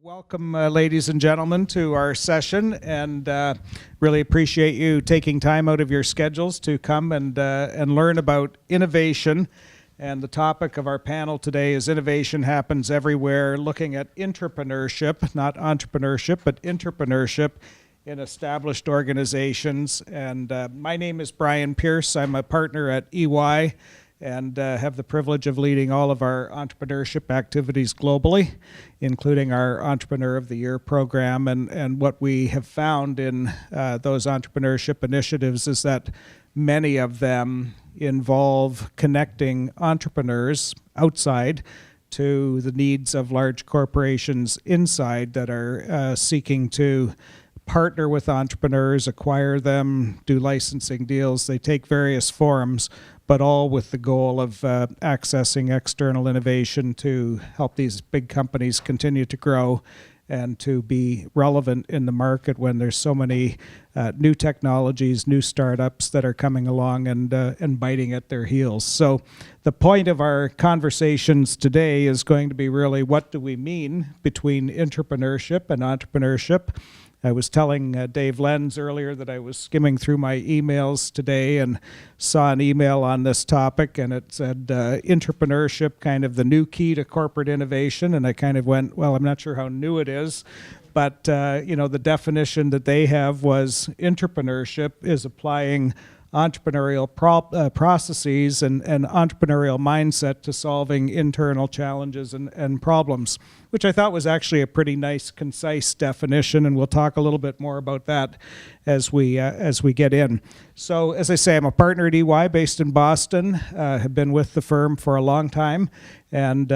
Welcome, ladies and gentlemen, to our session, and really appreciate you taking time out of your schedules to come and learn about innovation. And the topic of our panel today is Innovation Happens Everywhere, looking at intrapreneurship, not entrepreneurship, but intrapreneurship in established organizations. And my name is Brian Pierce. I'm a partner at EY and have the privilege of leading all of our entrepreneurship activities globally, including our Entrepreneur of the Year program. And what we have found in those entrepreneurship initiatives is that many of them involve connecting entrepreneurs outside to the needs of large corporations inside that are seeking to partner with entrepreneurs, acquire them, do licensing deals. They take various forms, but all with the goal of accessing external innovation to help these big companies continue to grow and to be relevant in the market when there's so many new technologies, new startups that are coming along and biting at their heels. So the point of our conversations today is going to be really, what do we mean between intrapreneurship and entrepreneurship? I was telling Dave Lenz earlier that I was skimming through my emails today and saw an email on this topic, and it said intrapreneurship, kind of the new key to corporate innovation. And I kind of went, well, I'm not sure how new it is, but the definition that they have was intrapreneurship is applying entrepreneurial processes and entrepreneurial mindset to solving internal challenges and problems, which I thought was actually a pretty nice, concise definition, and we'll talk a little bit more about that as we get in. So, as I say, I'm a partner at EY based in Boston. Have been with the firm for a long time, and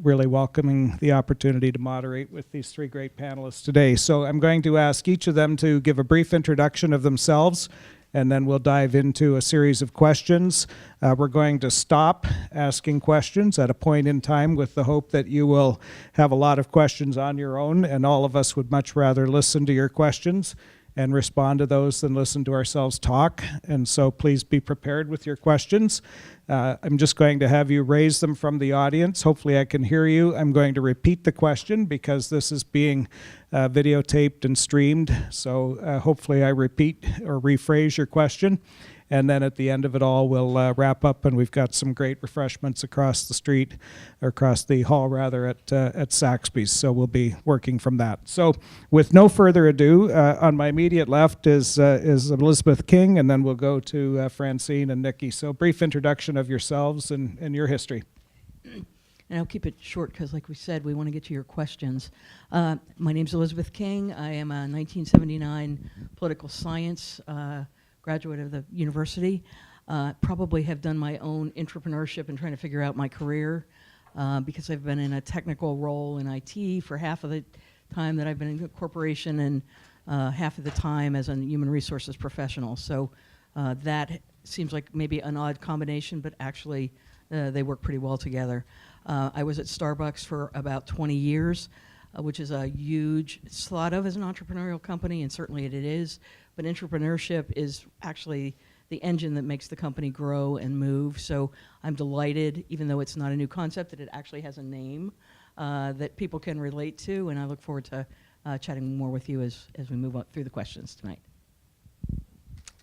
really welcoming the opportunity to moderate with these three great panelists today. So, I'm going to ask each of them to give a brief introduction of themselves, and then we'll dive into a series of questions. We're going to stop asking questions at a point in time with the hope that you will have a lot of questions on your own, and all of us would much rather listen to your questions and respond to those than listen to ourselves talk. And so please be prepared with your questions. I'm just going to have you raise them from the audience. Hopefully I can hear you. I'm going to repeat the question because this is being videotaped and streamed. So hopefully I repeat or rephrase your question. And then at the end of it all, we'll wrap up, and we've got some great refreshments across the street, or across the hall rather, at Saxby's. So we'll be working from that. So with no further ado, on my immediate left is Elizabeth King, and then we'll go to Francine and Nikki. So brief introduction of yourselves and your history. And I'll keep it short because, like we said, we want to get to your questions. My name's Elizabeth King. I am a 1979 political science graduate of the university. Probably have done my own intrapreneurship and trying to figure out my career because I've been in a technical role in IT for half of the time that I've been in a corporation, and half of the time as a human resources professional. So that seems like maybe an odd combination, but actually they work pretty well together. I was at Starbucks for about 20 years, which is a huge, it's thought of as an entrepreneurial company, and certainly it is. But intrapreneurship is actually the engine that makes the company grow and move. So I'm delighted, even though it's not a new concept, that it actually has a name that people can relate to. And I look forward to chatting more with you as we move on through the questions tonight.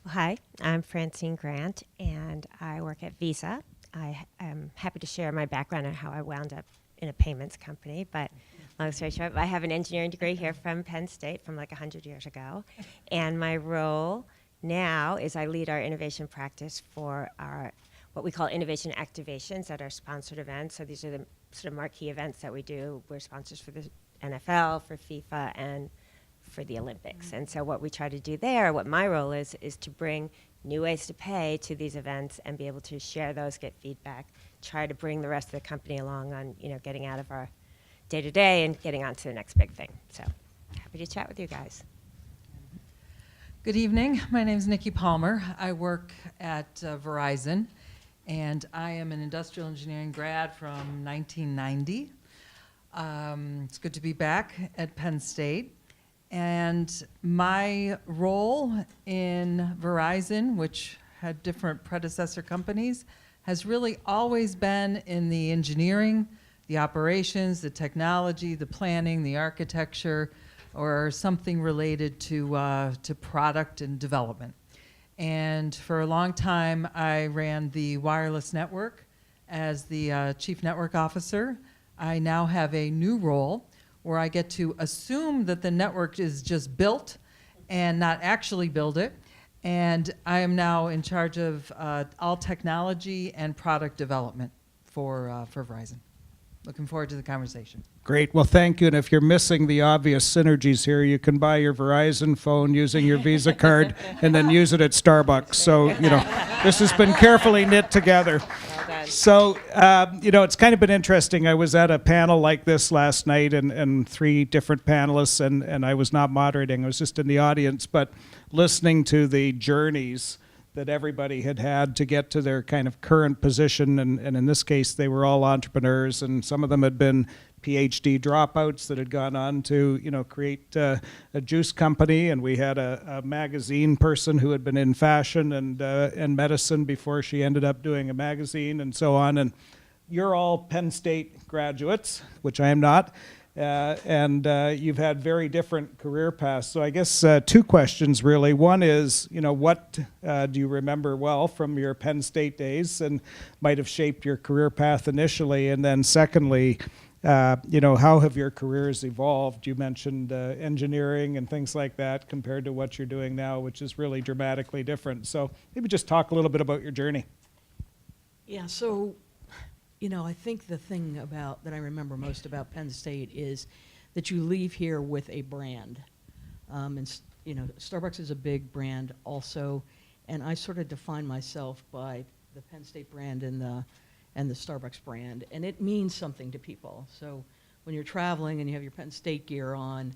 Hi, I'm Francine Grant, and I work at Visa. I am happy to share my background on how I wound up in a payments company, but long story short, I have an engineering degree here from Penn State from like 100 years ago, and my role now is I lead our innovation practice for our what we call innovation activations at our sponsored events. So these are the sort of marquee events that we do. We're sponsors for the NFL, for FIFA, and for the Olympics. And so what we try to do there, what my role is to bring new ways to pay to these events and be able to share those, get feedback, try to bring the rest of the company along on, getting out of our day-to-day and getting on to the next big thing. So happy to chat with you guys. Good evening. My name is Nikki Palmer. I work at Verizon, and I am an industrial engineering grad from 1990. It's good to be back at Penn State. And my role in Verizon, which had different predecessor companies, has really always been in the engineering the operations, the technology, the planning, the architecture, or something related to product and development. And for a long time, I ran the wireless network as the Chief Network Officer. I now have a new role where I get to assume that the network is just built and not actually build it. And I am now in charge of all technology and product development for Verizon. Looking forward to the conversation. Great. Well, thank you. And if you're missing the obvious synergies here, you can buy your Verizon phone using your Visa card and then use it at Starbucks. So, this has been carefully knit together. So, it's kind of been interesting. I was at a panel like this last night and 3 different panelists, and I was not moderating. I was just in the audience, but listening to the journeys that everybody had to get to their kind of current position. And in this case, they were all entrepreneurs, and some of them had been PhD dropouts that had gone on to, create a juice company. And we had a magazine person who had been in fashion and medicine before she ended up doing a magazine and so on. And you're all Penn State graduates, which I am not. And you've had very different career paths. So I guess 2 questions really. One is, what do you remember well from your Penn State days and might have shaped your career path initially? And then secondly, how have your careers evolved? You mentioned engineering and things like that compared to what you're doing now, which is really dramatically different. So maybe just talk a little bit about your journey. Yeah, so I think the thing that I remember most about Penn State is that you leave here with a brand. Starbucks is a big brand also, and I sort of define myself by the Penn State brand and the Starbucks brand, and it means something to people. So when you're traveling and you have your Penn State gear on,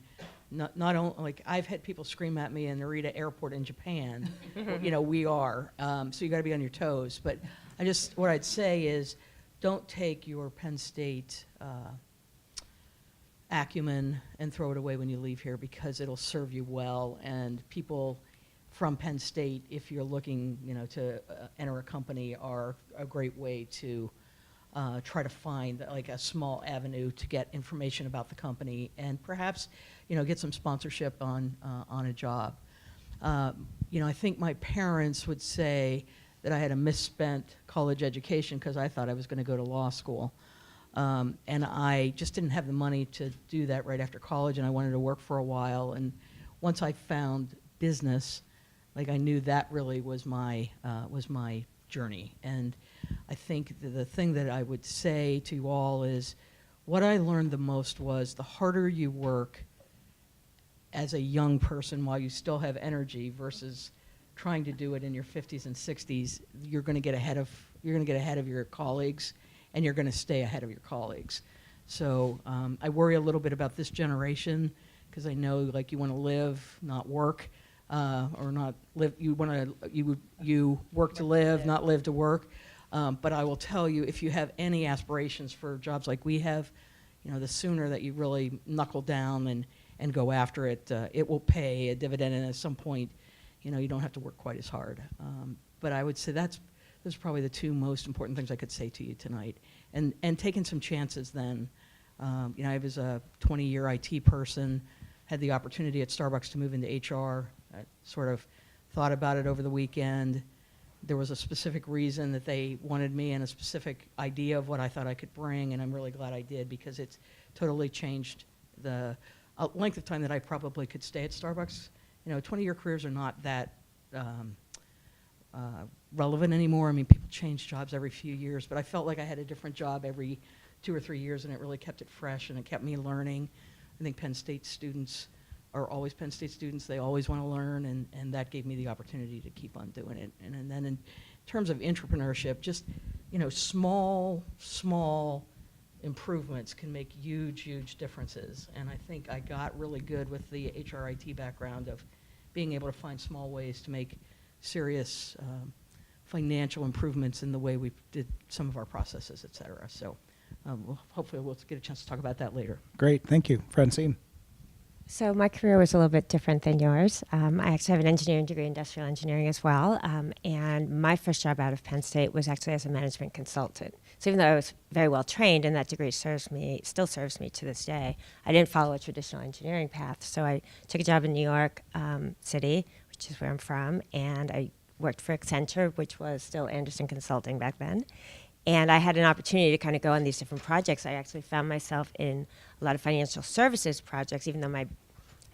not only, like, I've had people scream at me in Narita Airport in Japan, we are, so you got to be on your toes. But what I'd say is, don't take your Penn State acumen and throw it away when you leave here, because it'll serve you well. And people from Penn State, if you're looking, to enter a company, are a great way to try to find like a small avenue to get information about the company and perhaps, get some sponsorship on a job. I think my parents would say that I had a misspent college education because I thought I was going to go to law school. And I just didn't have the money to do that right after college, and I wanted to work for a while. And once I found business, I knew that really was my journey. And I think the thing that I would say to you all is, what I learned the most was the harder you work as a young person while you still have energy versus trying to do it in your 50s and 60s, you're going to get ahead of your colleagues, and you're going to stay ahead of your colleagues. So I worry a little bit about this generation, because I know you want to live, not work, or not live. You work to live, not live to work. But I will tell you, if you have any aspirations for jobs like we have, the sooner that you really knuckle down and go after it, it will pay a dividend, and at some point, you don't have to work quite as hard. But I would say those are probably the 2 most important things I could say to you tonight. And taking some chances then. I was a 20-year IT person, had the opportunity at Starbucks to move into HR. I sort of thought about it over the weekend. There was a specific reason that they wanted me and a specific idea of what I thought I could bring, and I'm really glad I did, because it's totally changed the length of time that I probably could stay at Starbucks. 20-year careers are not that relevant anymore. I mean, people change jobs every few years, but I felt like I had a different job every 2 or 3 years, and it really kept it fresh, and it kept me learning. I think Penn State students are always Penn State students. They always want to learn, and that gave me the opportunity to keep on doing it. And then in terms of intrapreneurship, just, small improvements can make huge differences. And I think I got really good with the HRIT background of being able to find small ways to make serious financial improvements in the way we did some of our processes, et cetera. So hopefully we'll get a chance to talk about that later. Great. Thank you. Francine. So my career was a little bit different than yours. I actually have an engineering degree, industrial engineering as well. And my first job out of Penn State was actually as a management consultant. So even though I was very well trained, and that degree still serves me to this day, I didn't follow a traditional engineering path. So I took a job in New York City, which is where I'm from, and I worked for Accenture, which was still Anderson Consulting back then. And I had an opportunity to kind of go on these different projects. I actually found myself in a lot of financial services projects, even though I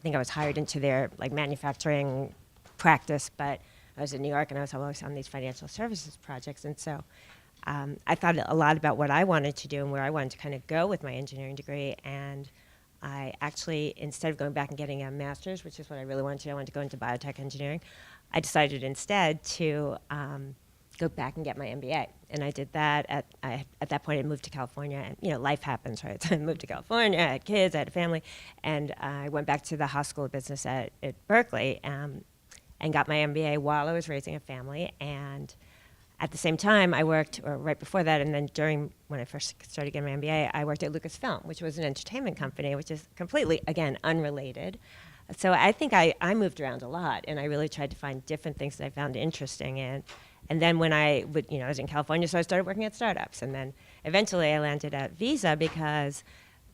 think I was hired into their like manufacturing practice, but I was in New York and I was always on these financial services projects. And so I thought a lot about what I wanted to do and where I wanted to kind of go with my engineering degree. And I actually, instead of going back and getting a master's, which is what I really wanted to do, I wanted to go into biotech engineering, I decided instead to go back and get my MBA. And I did that. At that point, I moved to California, and life happens, right? So I moved to California, I had kids, I had a family, and I went back to the Haas School of Business at Berkeley and got my MBA while I was raising a family. And at the same time, I worked, or right before that, and then when I first started getting my MBA, I worked at Lucasfilm, which was an entertainment company, which is completely, again, unrelated. So I think I moved around a lot, and I really tried to find different things that I found interesting in. And then when I was in California, so I started working at startups. And then eventually I landed at Visa because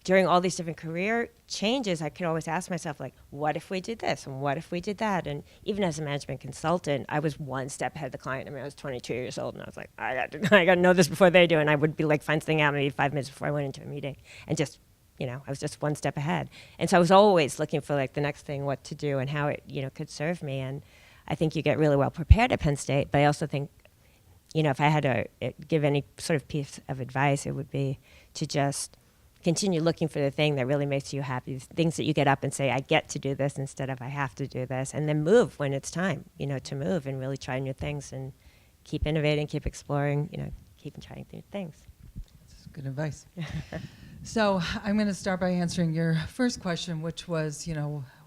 during all these different career changes, I could always ask myself, like, what if we did this? And what if we did that? And even as a management consultant, I was one step ahead of the client. I mean, I was 22 years old, and I was like, I got to know this before they do. And I would be like, find something out maybe 5 minutes before I went into a meeting. And just, I was just one step ahead. And so I was always looking for, like, the next thing, what to do and how it, could serve me. And I think you get really well prepared at Penn State, but I also think, if I had to give any sort of piece of advice, it would be to just continue looking for the thing that really makes you happy, things that you get up and say, I get to do this instead of I have to do this, and then move when it's time, to move and really try new things and keep innovating, keep exploring, keep trying new things. That's good advice. So I'm going to start by answering your first question, which was,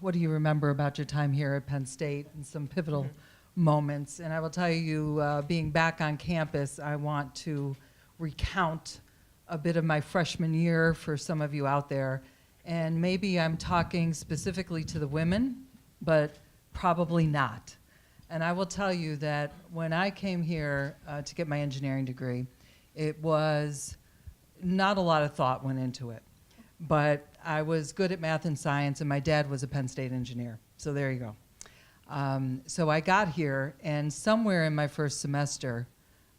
what do you remember about your time here at Penn State and some pivotal moments? And I will tell you, being back on campus, I want to recount a bit of my freshman year for some of you out there. And maybe I'm talking specifically to the women, but probably not. And I will tell you that when I came here to get my engineering degree, it was not a lot of thought went into it. But I was good at math and science, and my dad was a Penn State engineer. So there you go. So I got here, and somewhere in my first semester,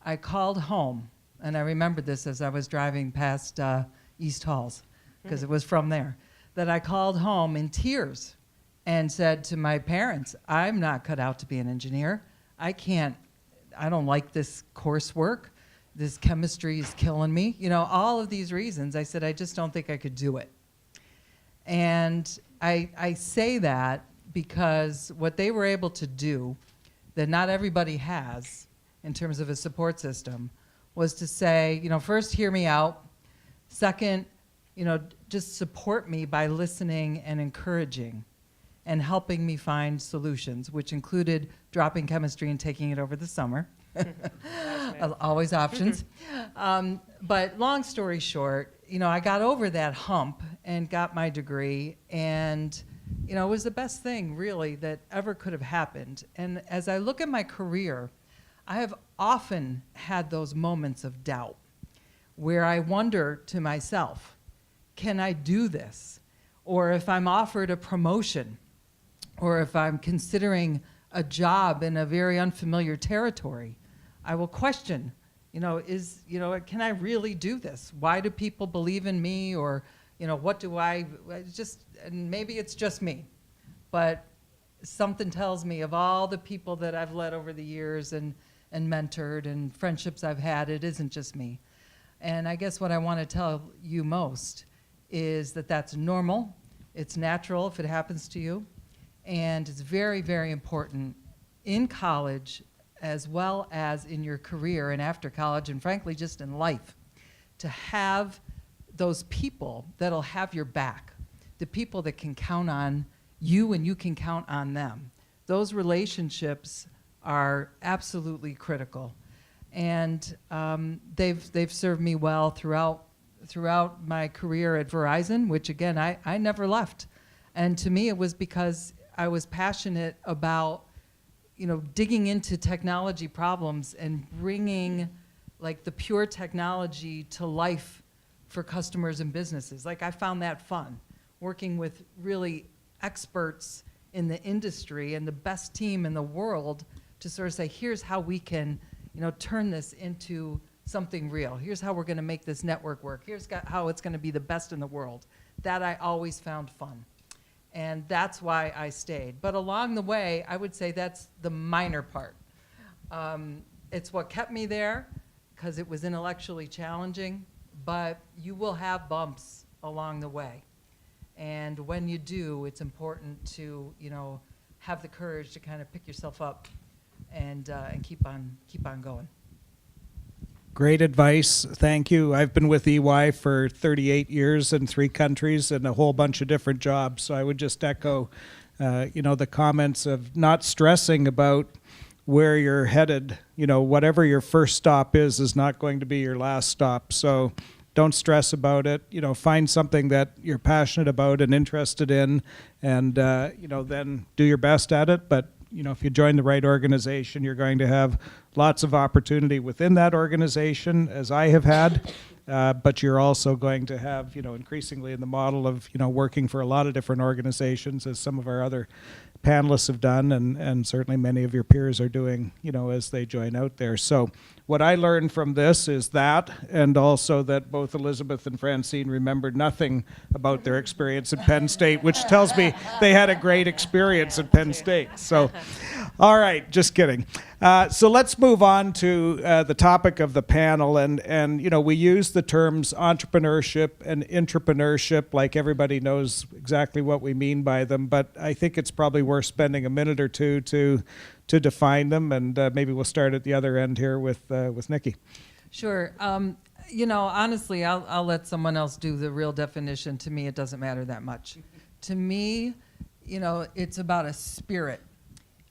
I called home. And I remembered this as I was driving past East Halls, because it was from there, that I called home in tears and said to my parents, I'm not cut out to be an engineer. I don't like this coursework. This chemistry is killing me. All of these reasons. I said, I just don't think I could do it. And I say that because what they were able to do that not everybody has in terms of a support system was to say, first, hear me out. Second, just support me by listening and encouraging and helping me find solutions, which included dropping chemistry and taking it over the summer. Always options. But long story short, I got over that hump and got my degree, and it was the best thing, really, that ever could have happened. And as I look at my career, I have often had those moments of doubt where I wonder to myself, can I do this? Or if I'm offered a promotion, or if I'm considering a job in a very unfamiliar territory, I will question, can I really do this? Why do people believe in me? Or, what do and maybe it's just me, but something tells me of all the people that I've led over the years and mentored and friendships I've had, it isn't just me. And I guess what I want to tell you most is that that's normal. It's natural if it happens to you. And it's very, very important in college as well as in your career and after college, and frankly, just in life, to have those people that'll have your back, the people that can count on you and you can count on them. Those relationships are absolutely critical. And they've served me well throughout my career at Verizon, which again, I never left. And to me, it was because I was passionate about, digging into technology problems and bringing like the pure technology to life for customers and businesses. Like I found that fun, working with really experts in the industry and the best team in the world to sort of say, here's how we can, turn this into something real. Here's how we're going to make this network work. Here's how it's going to be the best in the world. That I always found fun. And that's why I stayed. But along the way, I would say that's the minor part. It's what kept me there because it was intellectually challenging, but you will have bumps along the way. And when you do, it's important to, have the courage to kind of pick yourself up and keep on going. Great advice. Thank you. I've been with EY for 38 years in 3 countries and a whole bunch of different jobs. So I would just echo, the comments of not stressing about where you're headed. Whatever your first stop is not going to be your last stop. So don't stress about it. Find something that you're passionate about and interested in, and then do your best at it. But if you join the right organization, you're going to have lots of opportunity within that organization, as I have had. But you're also going to have, increasingly in the model of, working for a lot of different organizations, as some of our other panelists have done, and certainly many of your peers are doing, as they join out there. So what I learned from this is that, and also that both Elizabeth and Francine remembered nothing about their experience at Penn State, which tells me they had a great experience at Penn State. So, all right, just kidding. So let's move on to the topic of the panel, and we use the terms entrepreneurship and intrapreneurship, like everybody knows exactly what we mean by them, but I think it's probably worth spending a minute or two to define them, and maybe we'll start at the other end here with Nikki. Sure. Honestly, I'll let someone else do the real definition. To me, it doesn't matter that much. To me, it's about a spirit.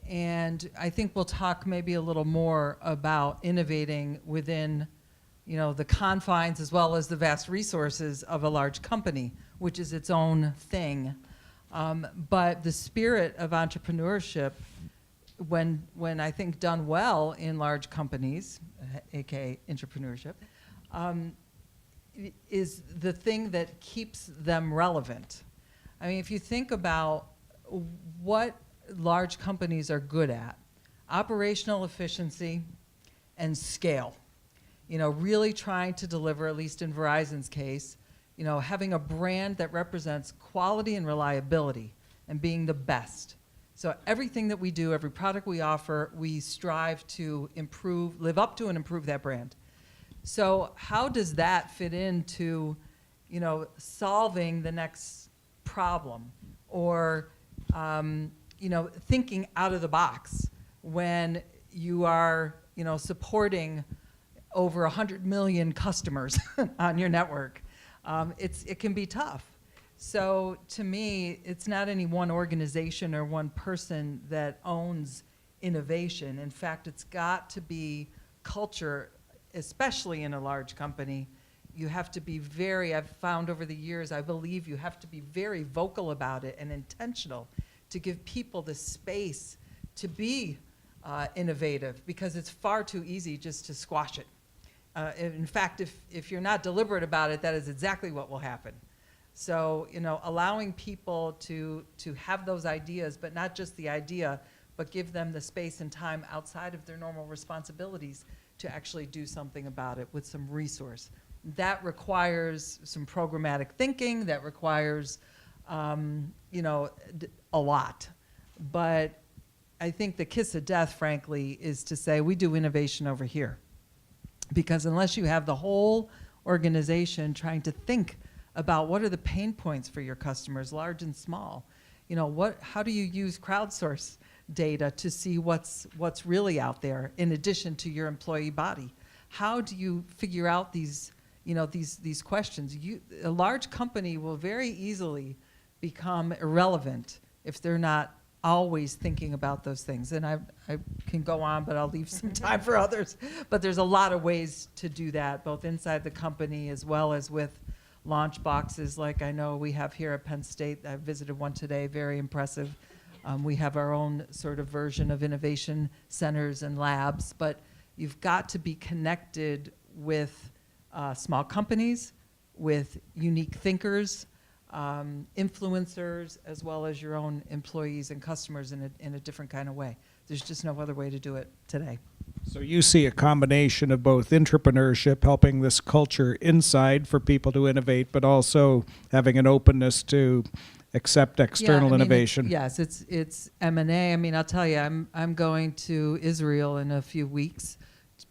And I think we'll talk maybe a little more about innovating within, the confines as well as the vast resources of a large company, which is its own thing. But the spirit of entrepreneurship, when I think done well in large companies, aka intrapreneurship, is the thing that keeps them relevant. I mean, if you think about what large companies are good at, operational efficiency and scale. Really trying to deliver, at least in Verizon's case, having a brand that represents quality and reliability and being the best. So everything that we do, every product we offer, we strive to improve, live up to and improve that brand. So how does that fit into, solving the next problem, or thinking out of the box when you are, supporting over 100 million customers on your network? It can be tough. So to me, it's not any one organization or one person that owns innovation. In fact, it's got to be culture, especially in a large company. You have to be I've found over the years, I believe you have to be very vocal about it and intentional to give people the space to be innovative, because it's far too easy just to squash it. In fact, if you're not deliberate about it, that is exactly what will happen. So, allowing people to have those ideas, but not just the idea, but give them the space and time outside of their normal responsibilities to actually do something about it with some resource. That requires some programmatic thinking, that requires, a lot. But I think the kiss of death, frankly, is to say we do innovation over here. Because unless you have the whole organization trying to think about what are the pain points for your customers, large and small, how do you use crowdsource data to see what's really out there in addition to your employee body? How do you figure out these questions? A large company will very easily become irrelevant if they're not always thinking about those things. And I can go on, but I'll leave some time for others. But there's a lot of ways to do that, both inside the company as well as with launch boxes like I know we have here at Penn State. I visited one today, very impressive. We have our own sort of version of innovation centers and labs, but you've got to be connected with small companies, with unique thinkers, influencers, as well as your own employees and customers in a different kind of way. There's just no other way to do it today. So you see a combination of both intrapreneurship, helping this culture inside for people to innovate, but also having an openness to accept external innovation. Yes, it's M&A. I mean, I'll tell you, I'm going to Israel in a few weeks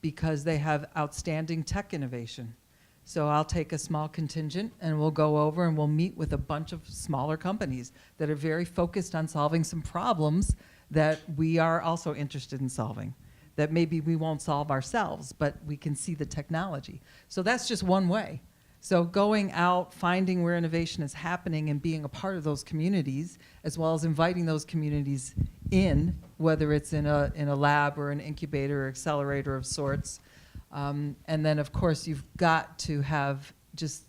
because they have outstanding tech innovation. So I'll take a small contingent and we'll go over and we'll meet with a bunch of smaller companies that are very focused on solving some problems that we are also interested in solving, that maybe we won't solve ourselves, but we can see the technology. So that's just one way. So going out, finding where innovation is happening and being a part of those communities, as well as inviting those communities in, whether it's in a lab or an incubator or accelerator of sorts. And then, of course, you've got to have just,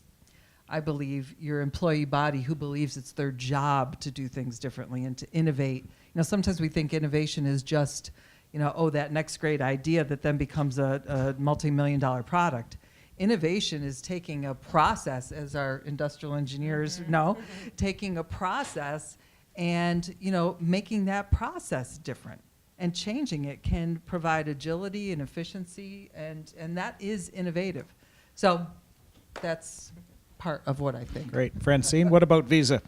I believe, your employee body who believes it's their job to do things differently and to innovate. You know, sometimes we think innovation is just, you know, oh, that next great idea that then becomes a multi-million-dollar product. Innovation is taking a process, as our industrial engineers know, taking a process and, you know, making that process different. And changing it can provide agility and efficiency, and that is innovative. So that's part of what I think. Great. Francine, what about Visa?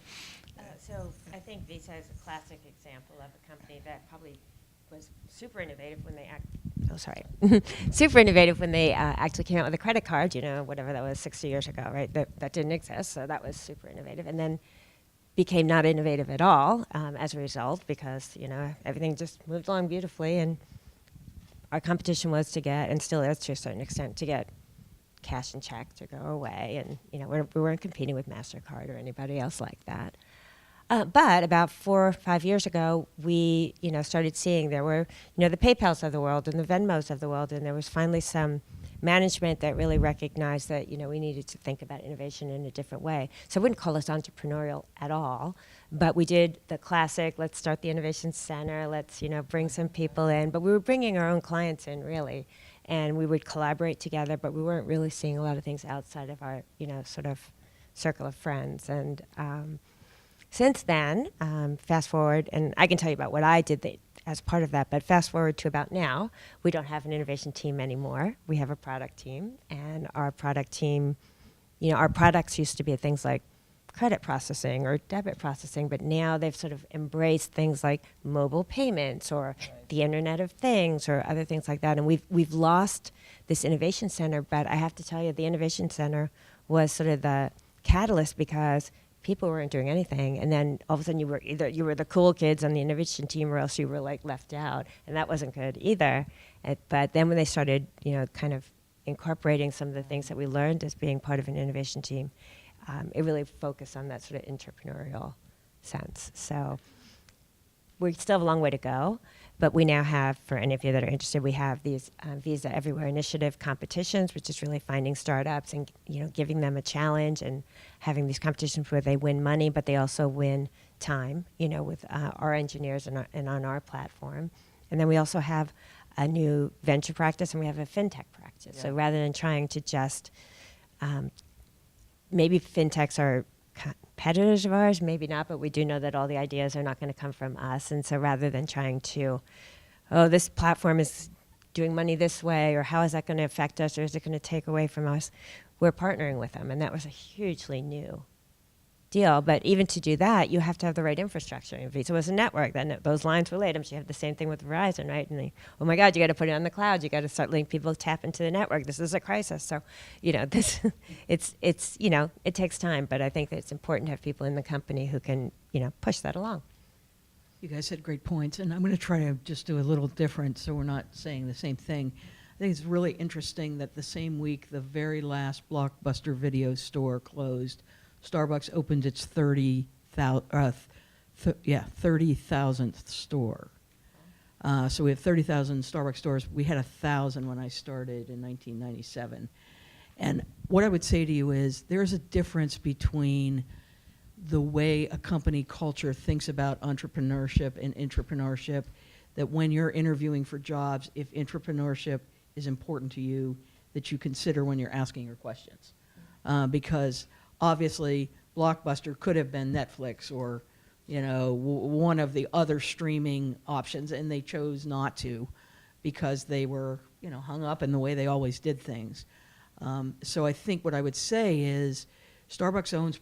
So I think Visa is a classic example of a company that probably was super innovative when they super innovative when they actually came out with a credit card, you know, whatever that was 60 years ago, right? That didn't exist, so that was super innovative. And then became not innovative at all as a result, because, you know, everything just moved along beautifully, and our competition was to get, and still is to a certain extent, to get cash and check to go away. And, you know, we weren't competing with MasterCard or anybody else like that. But about 4 or 5 years ago, we, you know, started seeing there were, you know, the PayPals of the world and the Venmos of the world, and there was finally some management that really recognized that, you know, we needed to think about innovation in a different way. So I wouldn't call us entrepreneurial at all, but we did the classic, let's start the innovation center, let's, you know, bring some people in. But we were bringing our own clients in, really, and we would collaborate together, but we weren't really seeing a lot of things outside of our, you know, sort of circle of friends. And since then, fast forward, and I can tell you about what I did as part of that, but fast forward to about now, we don't have an innovation team anymore. We have a product team, and our product team, you know, our products used to be things like credit processing or debit processing, but now they've sort of embraced things like mobile payments or the Internet of Things or other things like that. And we've lost this innovation center, but I have to tell you, the innovation center was sort of the catalyst, because people weren't doing anything, and then all of a sudden you were the cool kids on the innovation team, or else you were like left out, and that wasn't good either. But then when they started, you know, kind of incorporating some of the things that we learned as being part of an innovation team, it really focused on that sort of entrepreneurial sense. So we still have a long way to go, but we now have, for any of you that are interested, we have these Visa Everywhere Initiative competitions, which is really finding startups and, you know, giving them a challenge and having these competitions where they win money, but they also win time, you know, with our engineers and on our platform. And then we also have a new venture practice, and we have a fintech practice. Yeah. So rather than trying to just, maybe fintechs are competitors of ours, maybe not, but we do know that all the ideas are not going to come from us. And so rather than trying to, oh, this platform is doing money this way, or how is that going to affect us, or is it going to take away from us, we're partnering with them. And that was a hugely new deal. But even to do that, you have to have the right infrastructure. And Visa was a network. Then those lines were laid. I'm sure you have the same thing with Verizon, right? And oh my God, you got to put it on the cloud. You got to start letting people tap into the network. This is a crisis. So, you know, it's you know, it takes time. But I think that it's important to have people in the company who can, you know, push that along. You guys had great points, and I'm going to try to just do a little different so we're not saying the same thing. I think it's really interesting that the same week the very last Blockbuster video store closed, Starbucks opened its 30,000th store. So we have 30,000 Starbucks stores. We had 1,000 when I started in 1997. And what I would say to you is there's a difference between the way a company culture thinks about entrepreneurship and intrapreneurship, that when you're interviewing for jobs, if intrapreneurship is important to you, that you consider when you're asking your questions. Because obviously Blockbuster could have been Netflix or, one of the other streaming options, and they chose not to because they were, hung up in the way they always did things. So I think what I would say is Starbucks owns,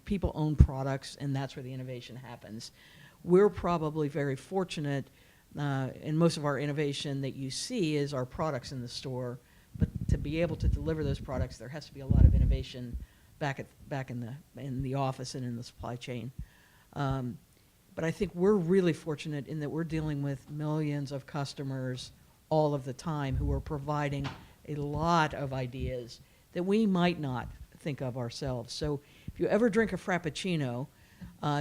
people own products, and that's where the innovation happens. We're probably very fortunate, and most of our innovation that you see is our products in the store. But to be able to deliver those products, there has to be a lot of innovation back in the office and in the supply chain. But I think we're really fortunate in that we're dealing with millions of customers all of the time who are providing a lot of ideas that we might not think of ourselves. So if you ever drink a Frappuccino,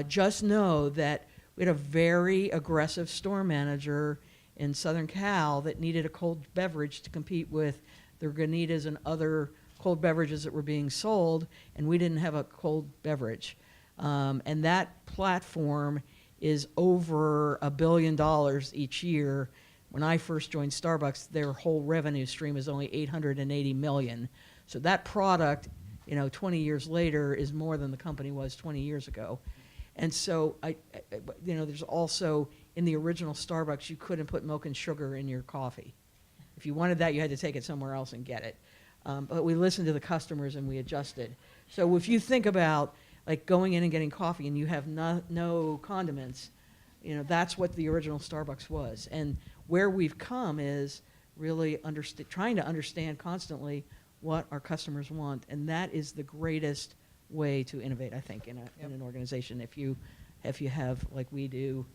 just know that we had a very aggressive store manager in Southern Cal that needed a cold beverage to compete with the Granitas and other cold beverages that were being sold, and we didn't have a cold beverage. And that platform is over $1 billion each year. When I first joined Starbucks, their whole revenue stream is only $880 million. So that product, 20 years later, is more than the company was 20 years ago. And so, there's also, in the original Starbucks, you couldn't put milk and sugar in your coffee. If you wanted that, you had to take it somewhere else and get it. But we listened to the customers and we adjusted. So if you think about like going in and getting coffee and you have no condiments, that's what the original Starbucks was. And where we've come is really trying to understand constantly what our customers want. And that is the greatest way to innovate, I think, in an organization. If you have, like we do,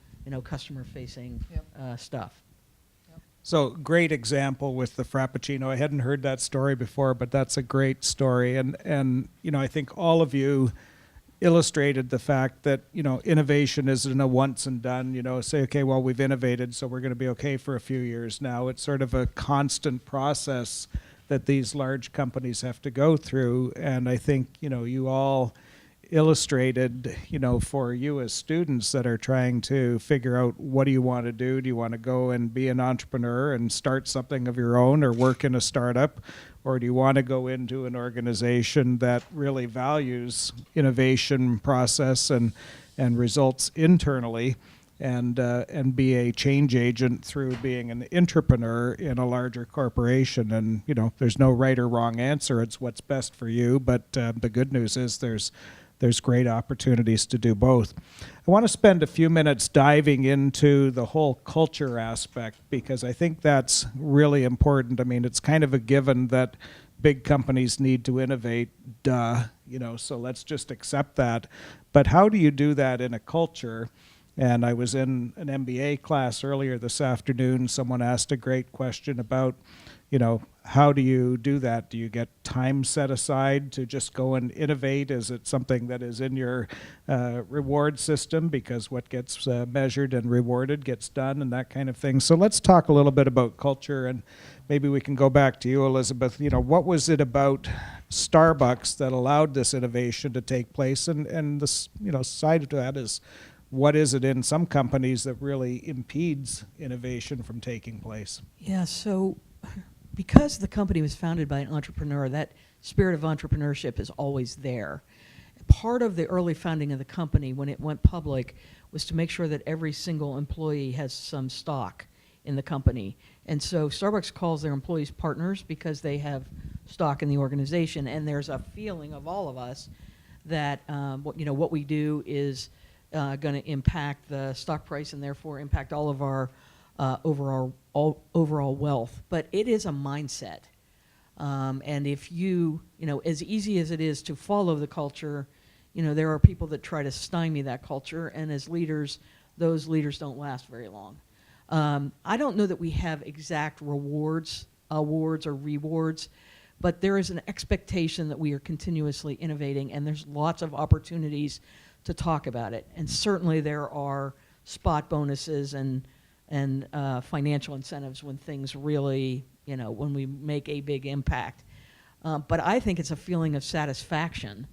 customer-facing stuff. So great example with the Frappuccino. I hadn't heard that story before, but that's a great story. And I think all of you illustrated the fact that, innovation isn't a once and done, say, okay, well, we've innovated, so we're going to be okay for a few years now. It's sort of a constant process that these large companies have to go through. And I think, you all illustrated, for you as students that are trying to figure out what do you want to do? Do you want to go and be an entrepreneur and start something of your own or work in a startup? Or do you want to go into an organization that really values innovation process and results internally and be a change agent through being an intrapreneur in a larger corporation? And, there's no right or wrong answer. It's what's best for you. But the good news is there's great opportunities to do both. I want to spend a few minutes diving into the whole culture aspect because I think that's really important. I mean, it's kind of a given that big companies need to innovate, so let's just accept that. But how do you do that in a culture? And I was in an MBA class earlier this afternoon. Someone asked a great question about, how do you do that? Do you get time set aside to just go and innovate? Is it something that is in your reward system because what gets measured and rewarded gets done and that kind of thing? So let's talk a little bit about culture, and maybe we can go back to you, Elizabeth. What was it about Starbucks that allowed this innovation to take place? And the side of that is, what is it in some companies that really impedes innovation from taking place? Yeah, so because the company was founded by an entrepreneur, that spirit of entrepreneurship is always there. Part of the early founding of the company when it went public was to make sure that every single employee has some stock in the company. And so Starbucks calls their employees partners because they have stock in the organization. And there's a feeling of all of us that what we do is going to impact the stock price and therefore impact all of our overall wealth. But it is a mindset. And if as easy as it is to follow the culture, there are people that try to stymie that culture. And as leaders, those leaders don't last very long. I don't know that we have exact awards or rewards, but there is an expectation that we are continuously innovating, and there's lots of opportunities to talk about it. And certainly there are spot bonuses and financial incentives when things really, when we make a big impact. But I think it's a feeling of satisfaction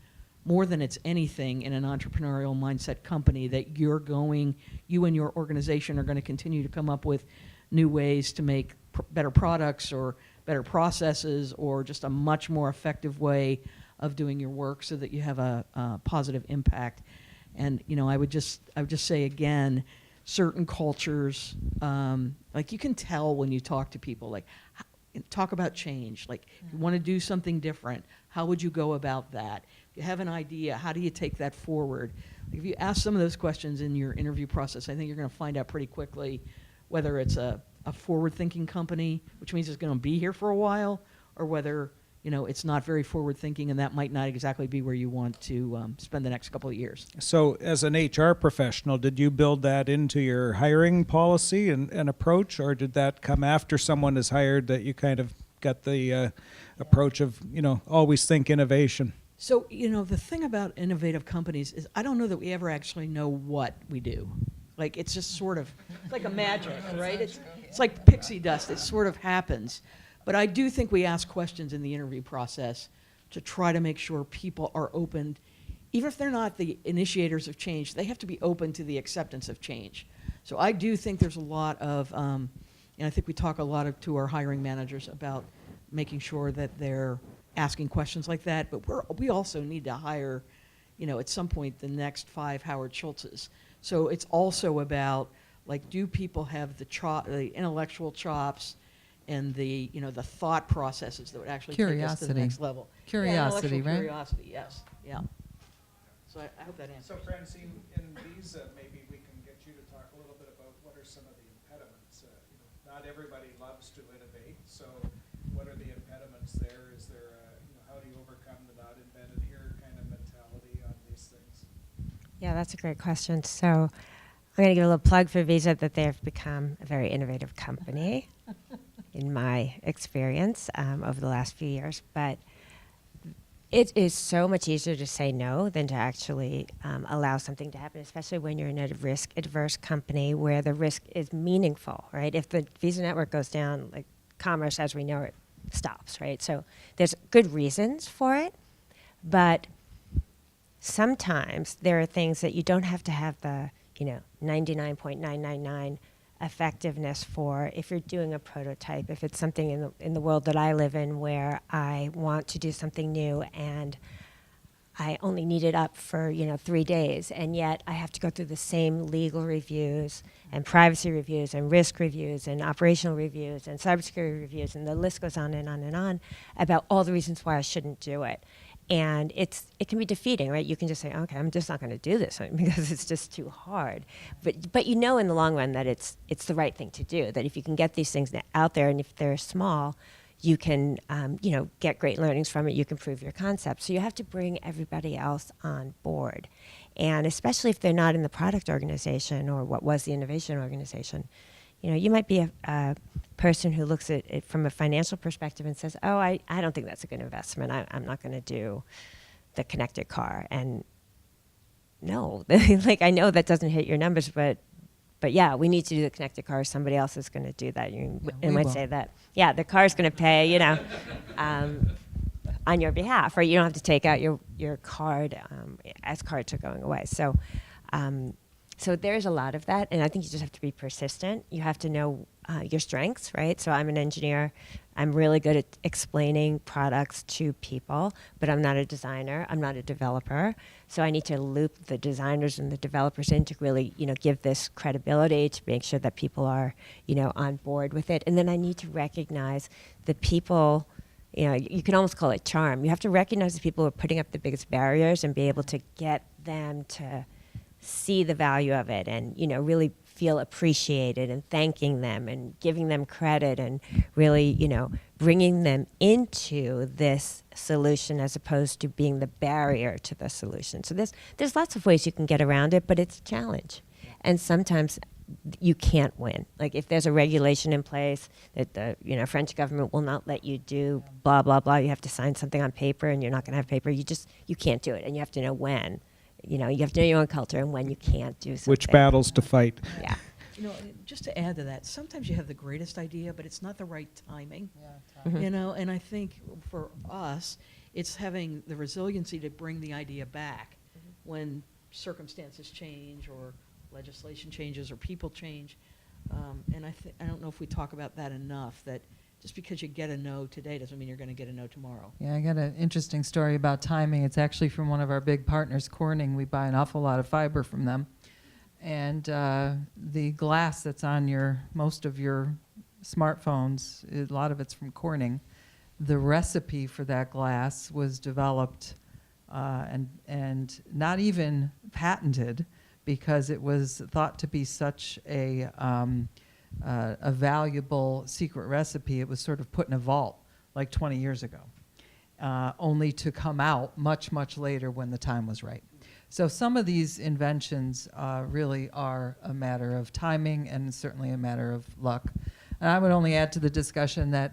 more than it's anything in an entrepreneurial mindset company that you and your organization are going to continue to come up with new ways to make better products or better processes or just a much more effective way of doing your work so that you have a positive impact. And I would just say again, certain cultures, like you can tell when you talk to people, like talk about change, like you want to do something different, how would you go about that? If you have an idea, how do you take that forward? Like if you ask some of those questions in your interview process, I think you're going to find out pretty quickly whether it's a forward-thinking company, which means it's going to be here for a while, or whether it's not very forward-thinking, and that might not exactly be where you want to spend the next couple of years. So as an HR professional, did you build that into your hiring policy and approach, or did that come after someone is hired that you kind of got the approach of, always think innovation? So, the thing about innovative companies is I don't know that we ever actually know what we do. Like, it's just sort of, it's like a magic, right? It's like pixie dust. It sort of happens. But I do think we ask questions in the interview process to try to make sure people are open. Even if they're not the initiators of change, they have to be open to the acceptance of change. So I do think there's a lot of, and I think we talk a lot to our hiring managers about making sure that they're asking questions like that. But we also need to hire, at some point, the next 5 Howard Schultzes. So it's also about, like, do people have the intellectual chops and the thought processes that would actually take us to the next level. Curiosity, right? Curiosity, yes, yeah. So I hope that answers. So Francine, in these, maybe we can get you to talk a little bit about what are some of the impediments. Not everybody loves to innovate, so what are the impediments there? Is there, how do you overcome the not invented here kind of mentality on these things? Yeah, that's a great question. So I'm going to give a little plug for Visa that they've become a very innovative company in my experience over the last few years. But it is so much easier to say no than to actually allow something to happen, especially when you're in a risk-adverse company where the risk is meaningful, right? If the Visa network goes down, like commerce as we know it stops, right? So there's good reasons for it, but sometimes there are things that you don't have to have the 99.999 effectiveness for if you're doing a prototype, if it's something in the world that I live in where I want to do something new and I only need it up for 3 days, and yet I have to go through the same legal reviews and privacy reviews and risk reviews and operational reviews and cybersecurity reviews, and the list goes on and on and on about all the reasons why I shouldn't do it. And it can be defeating, right? You can just say, okay, I'm just not going to do this because it's just too hard. But in the long run that it's the right thing to do, that if you can get these things out there and if they're small, you can get great learnings from it, you can prove your concept. So you have to bring everybody else on board. And especially if they're not in the product organization or what was the innovation organization, you might be a person who looks at it from a financial perspective and says, oh, I don't think that's a good investment. I'm not going to do the connected car. And no, like I know that doesn't hit your numbers, but yeah, we need to do the connected car. Somebody else is going to do that. You might say that, yeah, the car's going to pay, on your behalf, or you don't have to take out your card as cards are going away. So there's a lot of that, and I think you just have to be persistent. You have to know your strengths, right? So I'm an engineer. I'm really good at explaining products to people, but I'm not a designer. I'm not a developer. So I need to loop the designers and the developers in to really, give this credibility, to make sure that people are, on board with it. And then I need to recognize the people. You can almost call it charm. You have to recognize the people who are putting up the biggest barriers and be able to get them to see the value of it and, really feel appreciated and thanking them and giving them credit and really, bringing them into this solution as opposed to being the barrier to the solution. So there's lots of ways you can get around it, but it's a challenge. And sometimes you can't win. Like if there's a regulation in place that the French government will not let you do blah, blah, blah, you have to sign something on paper and you're not going to have paper, you can't do it. And you have to know when. You have to know your own culture and when you can't do something. Which battles to fight. Yeah. Just to add to that, sometimes you have the greatest idea, but it's not the right timing. Yeah, Mm-hmm. And I think for us, it's having the resiliency to bring the idea back when circumstances change or legislation changes or people change. And I don't know if we talk about that enough, that just because you get a no today doesn't mean you're going to get a no tomorrow. Yeah, I got an interesting story about timing. It's actually from one of our big partners, Corning. We buy an awful lot of fiber from them. And the glass that's on most of your smartphones, a lot of it's from Corning. The recipe for that glass was developed and not even patented because it was thought to be such a valuable secret recipe. It was sort of put in a vault like 20 years ago, only to come out much, much later when the time was right. So some of these inventions really are a matter of timing and certainly a matter of luck. And I would only add to the discussion that,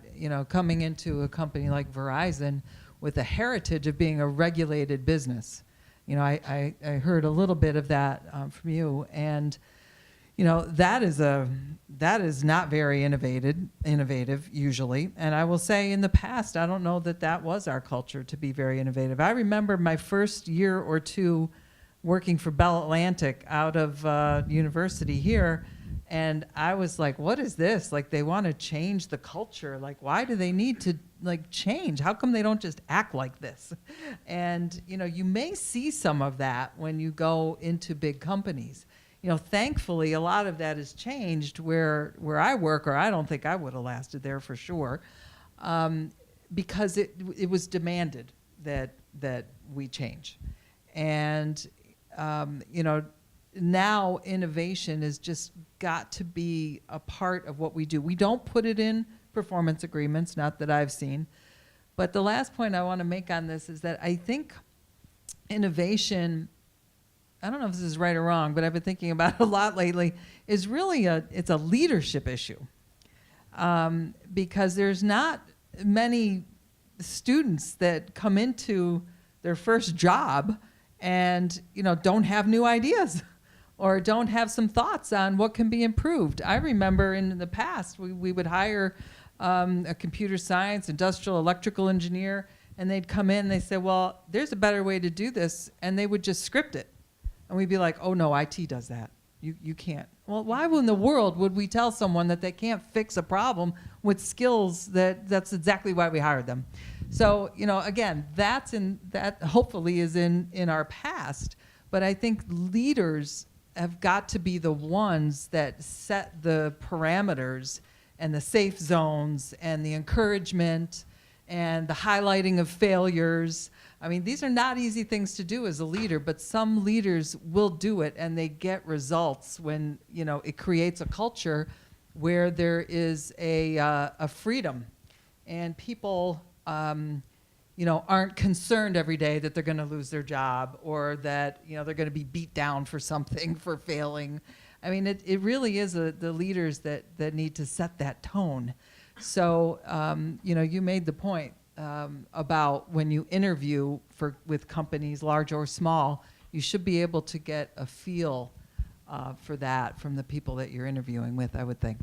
coming into a company like Verizon with a heritage of being a regulated business, I heard a little bit of that from you, and that is not very innovative usually. And I will say in the past, I don't know that was our culture to be very innovative. I remember my first year or two working for Bell Atlantic out of university here, and I was like, what is this? Like, they want to change the culture. Like, why do they need to change? How come they don't just act like this? And you may see some of that when you go into big companies. Thankfully, a lot of that has changed where I work, or I don't think I would have lasted there for sure, because it was demanded that we change. And, now innovation has just got to be a part of what we do. We don't put it in performance agreements, not that I've seen. But the last point I want to make on this is that I think innovation, I don't know if this is right or wrong, but I've been thinking about it a lot lately, is really it's a leadership issue. Because there's not many students that come into their first job and don't have new ideas or don't have some thoughts on what can be improved. I remember in the past we would hire a computer science, industrial electrical engineer, and they'd come in and they say, well, there's a better way to do this, and they would just script it. And we'd be like, oh no, IT does that. You can't. Well, why in the world would we tell someone that they can't fix a problem with skills that's exactly why we hired them? So, again, that hopefully is in our past, but I think leaders have got to be the ones that set the parameters and the safe zones and the encouragement and the highlighting of failures. I mean, these are not easy things to do as a leader, but some leaders will do it, and they get results when, it creates a culture where there is a freedom, and people, aren't concerned every day that they're going to lose their job or that, they're going to be beat down for something, for failing. I mean, it really is the leaders that need to set that tone. So, you made the point about when you interview with companies, large or small, you should be able to get a feel for that from the people that you're interviewing with, I would think.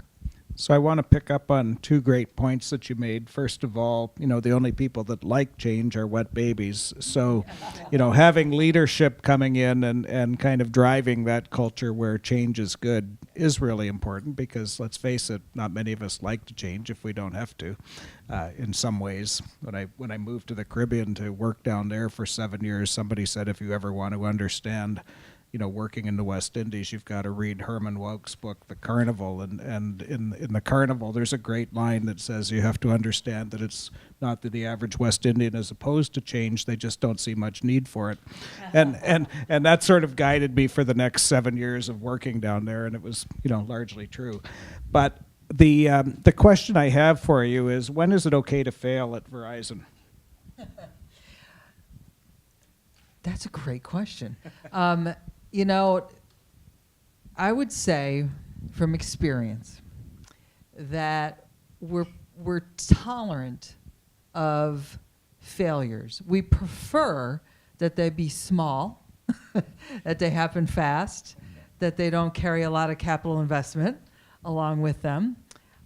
So I want to pick up on two great points that you made. First of all, the only people that like change are wet babies. So, having leadership coming in and kind of driving that culture where change is good is really important, because let's face it, not many of us like to change if we don't have to. In some ways, when I moved to the Caribbean to work down there for 7 years, somebody said, if you ever want to understand working in the West Indies, you've got to read Herman Wouk's book, The Carnival. And in The Carnival, there's a great line that says you have to understand that it's not that the average West Indian is opposed to change, they just don't see much need for it. And that sort of guided me for the next 7 years of working down there, and it was, largely true. But the question I have for you is, when is it okay to fail at Verizon? That's a great question. I would say from experience that we're tolerant of failures. We prefer that they be small, that they happen fast, that they don't carry a lot of capital investment along with them.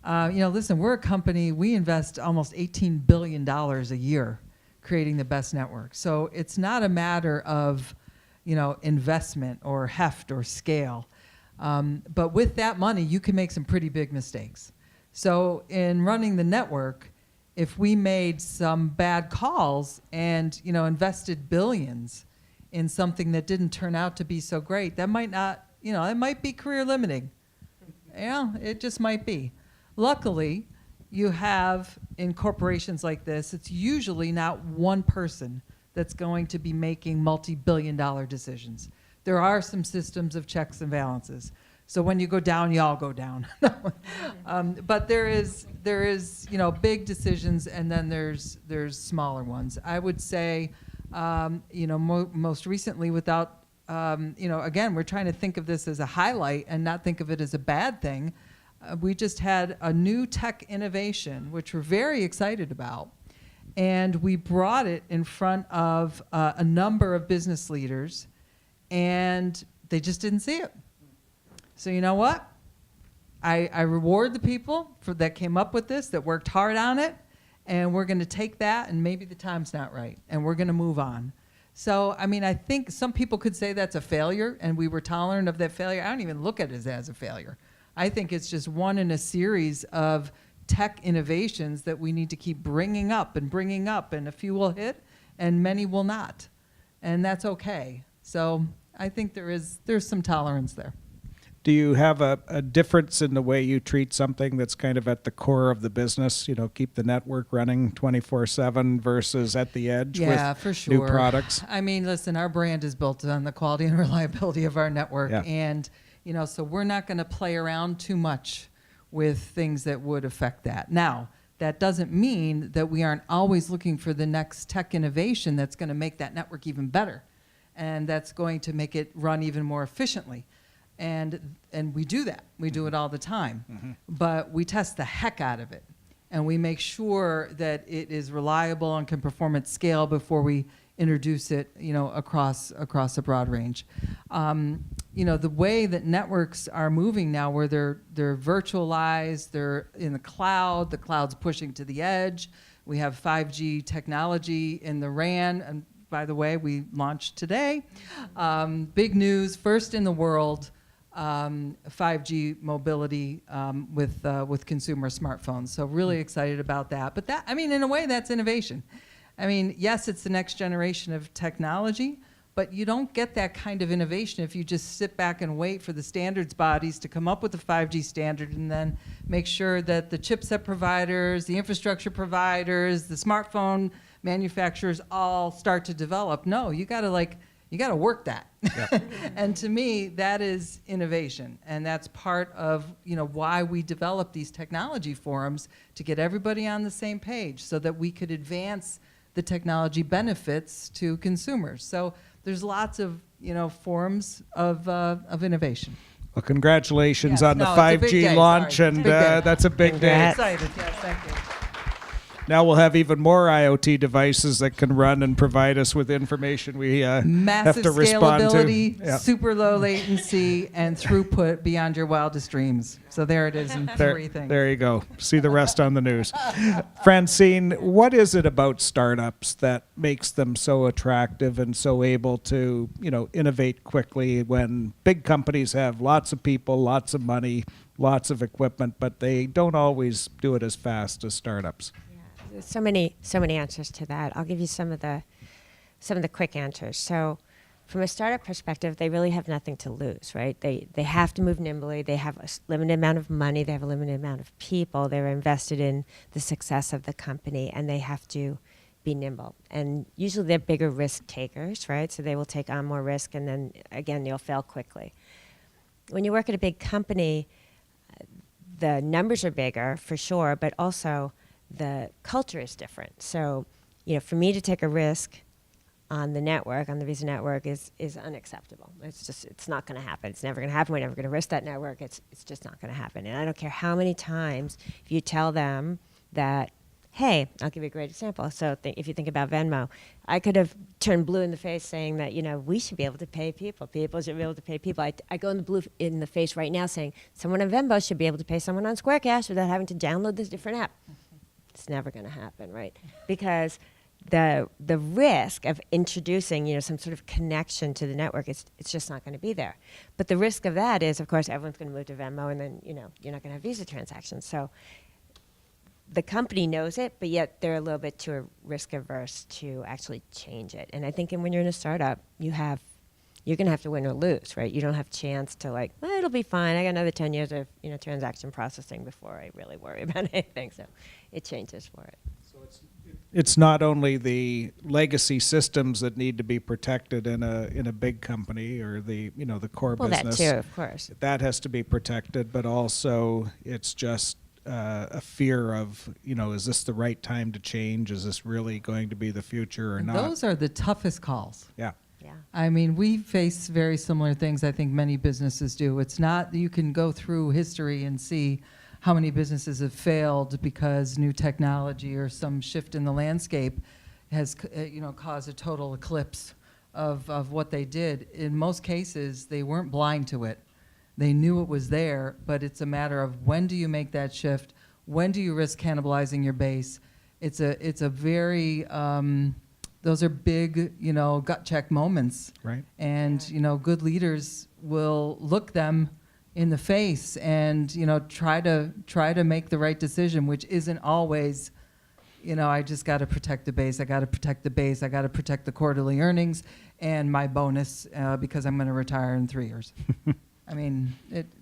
Listen, we're a company, we invest almost $18 billion a year creating the best network. So it's not a matter of investment or heft or scale. But with that money, you can make some pretty big mistakes. So in running the network, if we made some bad calls and, invested billions in something that didn't turn out to be so great, that might not, it might be career limiting. Yeah, it just might be. Luckily, you have in corporations like this, it's usually not one person that's going to be making multi-billion-dollar decisions. There are some systems of checks and balances. So when you go down, you all go down. But there is big decisions, and then there's smaller ones. I would say, most recently, without, again, we're trying to think of this as a highlight and not think of it as a bad thing. We just had a new tech innovation, which we're very excited about, and we brought it in front of a number of business leaders, and they just didn't see it. So you know what? I reward the people that came up with this, that worked hard on it, and we're going to take that, and maybe the time's not right, and we're going to move on. So, I think some people could say that's a failure, and we were tolerant of that failure. I don't even look at it as a failure. I think it's just one in a series of tech innovations that we need to keep bringing up, and a few will hit, and many will not, and that's okay. So I think there's some tolerance there. Do you have a difference in the way you treat something that's kind of at the core of the business, keep the network running 24/7 versus at the edge with for sure. new products? Listen, our brand is built on the quality and reliability of our network. Yeah. And, so we're not going to play around too much with things that would affect that. Now, that doesn't mean that we aren't always looking for the next tech innovation that's going to make that network even better, and that's going to make it run even more efficiently. And we do that. We do it all the time. Mm-hmm. But we test the heck out of it, and we make sure that it is reliable and can perform at scale before we introduce it, across a broad range. The way that networks are moving now, where they're virtualized, they're in the cloud's pushing to the edge. We have 5G technology in the RAN, and by the way, we launched today. Big news, first in the world, 5G mobility with consumer smartphones. So really excited about that. But that, in a way, that's innovation. Yes, it's the next generation of technology, but you don't get that kind of innovation if you just sit back and wait for the standards bodies to come up with a 5G standard and then make sure that the chipset providers, the infrastructure providers, the smartphone manufacturers all start to develop. No, you got to work that. Yeah. And to me, that is innovation, and that's part of why we develop these technology forums, to get everybody on the same page so that we could advance the technology benefits to consumers. So there's lots of forums of innovation. Well, congratulations on the 5G launch, and that's a big day. Excited. Yes, thank you. Now we'll have even more IoT devices that can run and provide us with information we have to respond to. Massive scalability, super low latency, and throughput beyond your wildest dreams. So there it is in three things. There you go. See the rest on the news. Francine, what is it about startups that makes them so attractive and so able to, innovate quickly when big companies have lots of people, lots of money, lots of equipment, but they don't always do it as fast as startups? There's so many answers to that. I'll give you some of the quick answers. So from a startup perspective, they really have nothing to lose, right? They have to move nimbly. They have a limited amount of money. They have a limited amount of people. They're invested in the success of the company, and they have to be nimble. And usually they're bigger risk takers, right? So they will take on more risk, and then again, you'll fail quickly. When you work at a big company, the numbers are bigger for sure, but also the culture is different. So, for me to take a risk on the network, on the Visa network, is unacceptable. It's not going to happen. It's never going to happen. We're never going to risk that network. It's just not going to happen. And I don't care how many times if you tell them that, hey, I'll give you a great example. So if you think about Venmo, I could have turned blue in the face saying that, we should be able to pay people. People should be able to pay people. I go in the blue in the face right now saying someone on Venmo should be able to pay someone on Square Cash without having to download this different app. It's never going to happen, right? Because the risk of introducing, some sort of connection to the network, it's just not going to be there. But the risk of that is, of course, everyone's going to move to Venmo, and then, you're not going to have Visa transactions. So the company knows it, but yet they're a little bit too risk averse to actually change it. And I think when you're in a startup, you're going to have to win or lose, right? You don't have a chance to like, well, it'll be fine. I got another 10 years of transaction processing before I really worry about anything. So it changes for it. So it's not only the legacy systems that need to be protected in a big company or the core business. Well, that too, of course. That has to be protected, but also it's just a fear of, is this the right time to change? Is this really going to be the future or And not? those are the toughest calls. Yeah. Yeah. I mean, we face very similar things. I think many businesses do. It's not, you can go through history and see how many businesses have failed because new technology or some shift in the landscape has caused a total eclipse of what they did. In most cases, they weren't blind to it. They knew it was there, but it's a matter of when do you make that shift? When do you risk cannibalizing your base? It's a very, those are big, gut check moments. Right. And, good leaders will look them in the face and, try to make the right decision, which isn't always, I just got to protect the base. I got to protect the base. I got to protect the quarterly earnings and my bonus because I'm going to retire in 3 years. I mean,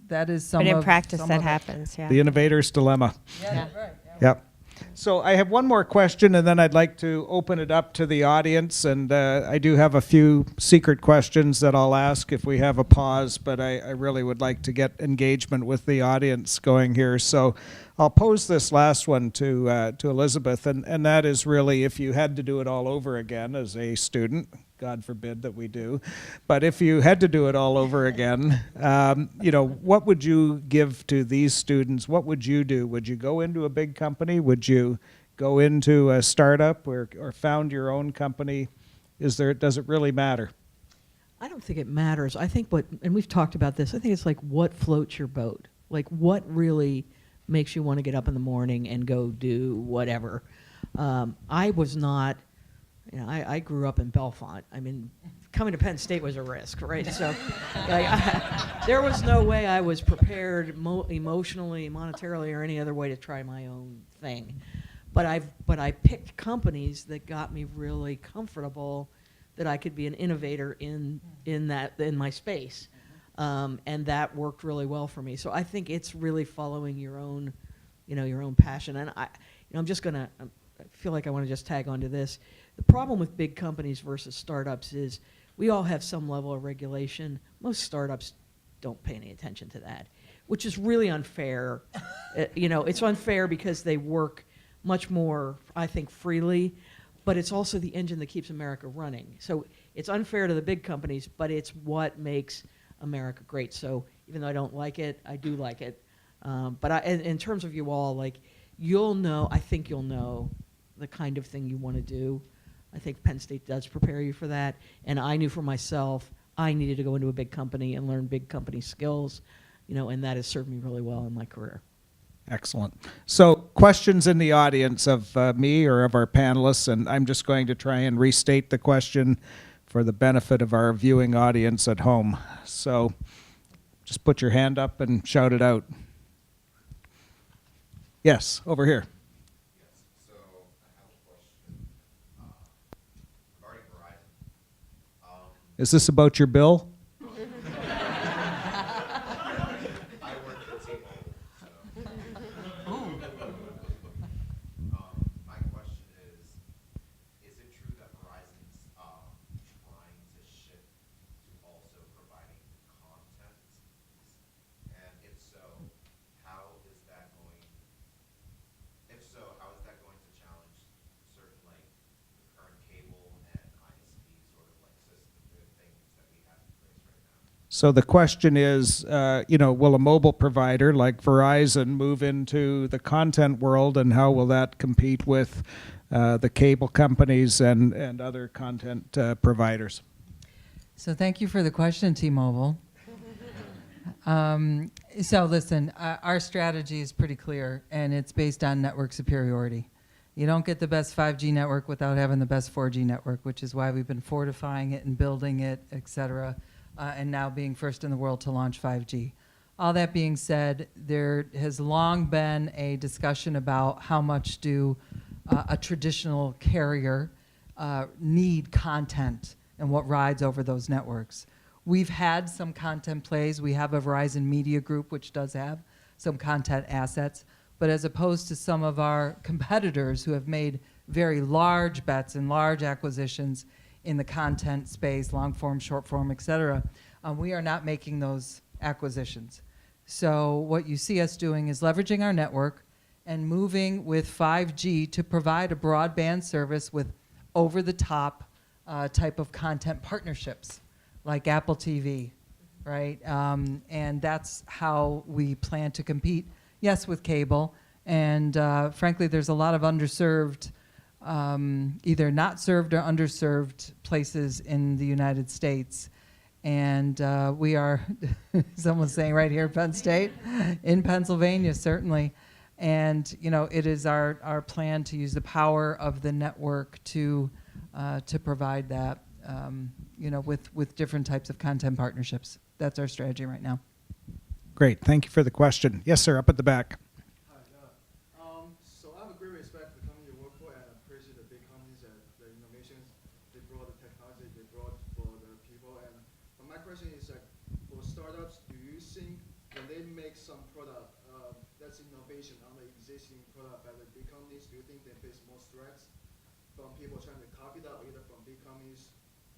that is some But in of practice, some that of it. happens. Yeah. The innovator's dilemma. Yeah, right. Yep. So I have one more question, and then I'd like to open it up to the audience. And I do have a few secret questions that I'll ask if we have a pause, but I really would like to get engagement with the audience going here. So I'll pose this last one to Elizabeth, and that is really if you had to do it all over again as a student. God forbid that we do. But if you had to do it all over again, what would you give to these students? What would you do? Would you go into a big company? Would you go into a startup or found your own company? Does it really matter? I don't think it matters. I think and we've talked about this, I think it's like what floats your boat. Like what really makes you want to get up in the morning and go do whatever. I was not, I grew up in Bellefonte. I mean, coming to Penn State was a risk, right? So there was no way I was prepared emotionally, monetarily, or any other way to try my own thing. But I picked companies that got me really comfortable that I could be an innovator in my space. And that worked really well for me. So I think it's really following your own passion. And I feel like I want to just tag onto this. The problem with big companies versus startups is we all have some level of regulation. Most startups don't pay any attention to that, which is really unfair. It's unfair because they work much more, I think, freely, but it's also the engine that keeps America running. So it's unfair to the big companies, but it's what makes America great. So even though I don't like it, I do like it. But in terms of you all, I think you'll know the kind of thing you want to do. I think Penn State does prepare you for that. And I knew for myself, I needed to go into a big company and learn big company skills, and that has served me really well in my career. Excellent. So questions in the audience of me or of our panelists, and I'm just going to try and restate the question for the benefit of our viewing audience at home. So just put your hand up and shout it out. Yes, over here. Yes, so I have a question regarding Verizon. Is this about your bill? I work for T-Mobile, so. My question is it true that Verizon's trying to shift to also providing content? And if so, how is that going to challenge certain, like, the current cable and ISP sort of like system things that we have in place right now? So the question is, will a mobile provider like Verizon move into the content world, and how will that compete with the cable companies and other content providers? So thank you for the question, T-Mobile. So listen, our strategy is pretty clear, and it's based on network superiority. You don't get the best 5G network without having the best 4G network, which is why we've been fortifying it and building it, et cetera, and now being first in the world to launch 5G. All that being said, there has long been a discussion about how much do a traditional carrier need content and what rides over those networks. We've had some content plays. We have a Verizon Media Group, which does have some content assets. But as opposed to some of our competitors who have made very large bets and large acquisitions in the content space, long form, short form, et cetera, we are not making those acquisitions. So what you see us doing is leveraging our network and moving with 5G to provide a broadband service with over-the-top type of content partnerships, like Apple TV, right? And that's how we plan to compete, yes, with cable. And frankly, there's a lot of underserved, either not served or underserved places in the United States. And we are, someone's saying right here, Penn State, in Pennsylvania, certainly. And it is our plan to use the power of the network to provide that, with different types of content partnerships. That's our strategy right now. Great. Thank you for the question. Yes, sir, up at the back. Hi, so I have a great respect for the company you work for, and I appreciate the big companies and the innovations they brought, the technology they brought for the people. But my question is, for startups, do you think when they make some product that's innovation on the existing product by the big companies, do you think they face more threats from people trying to copy that, or either from big companies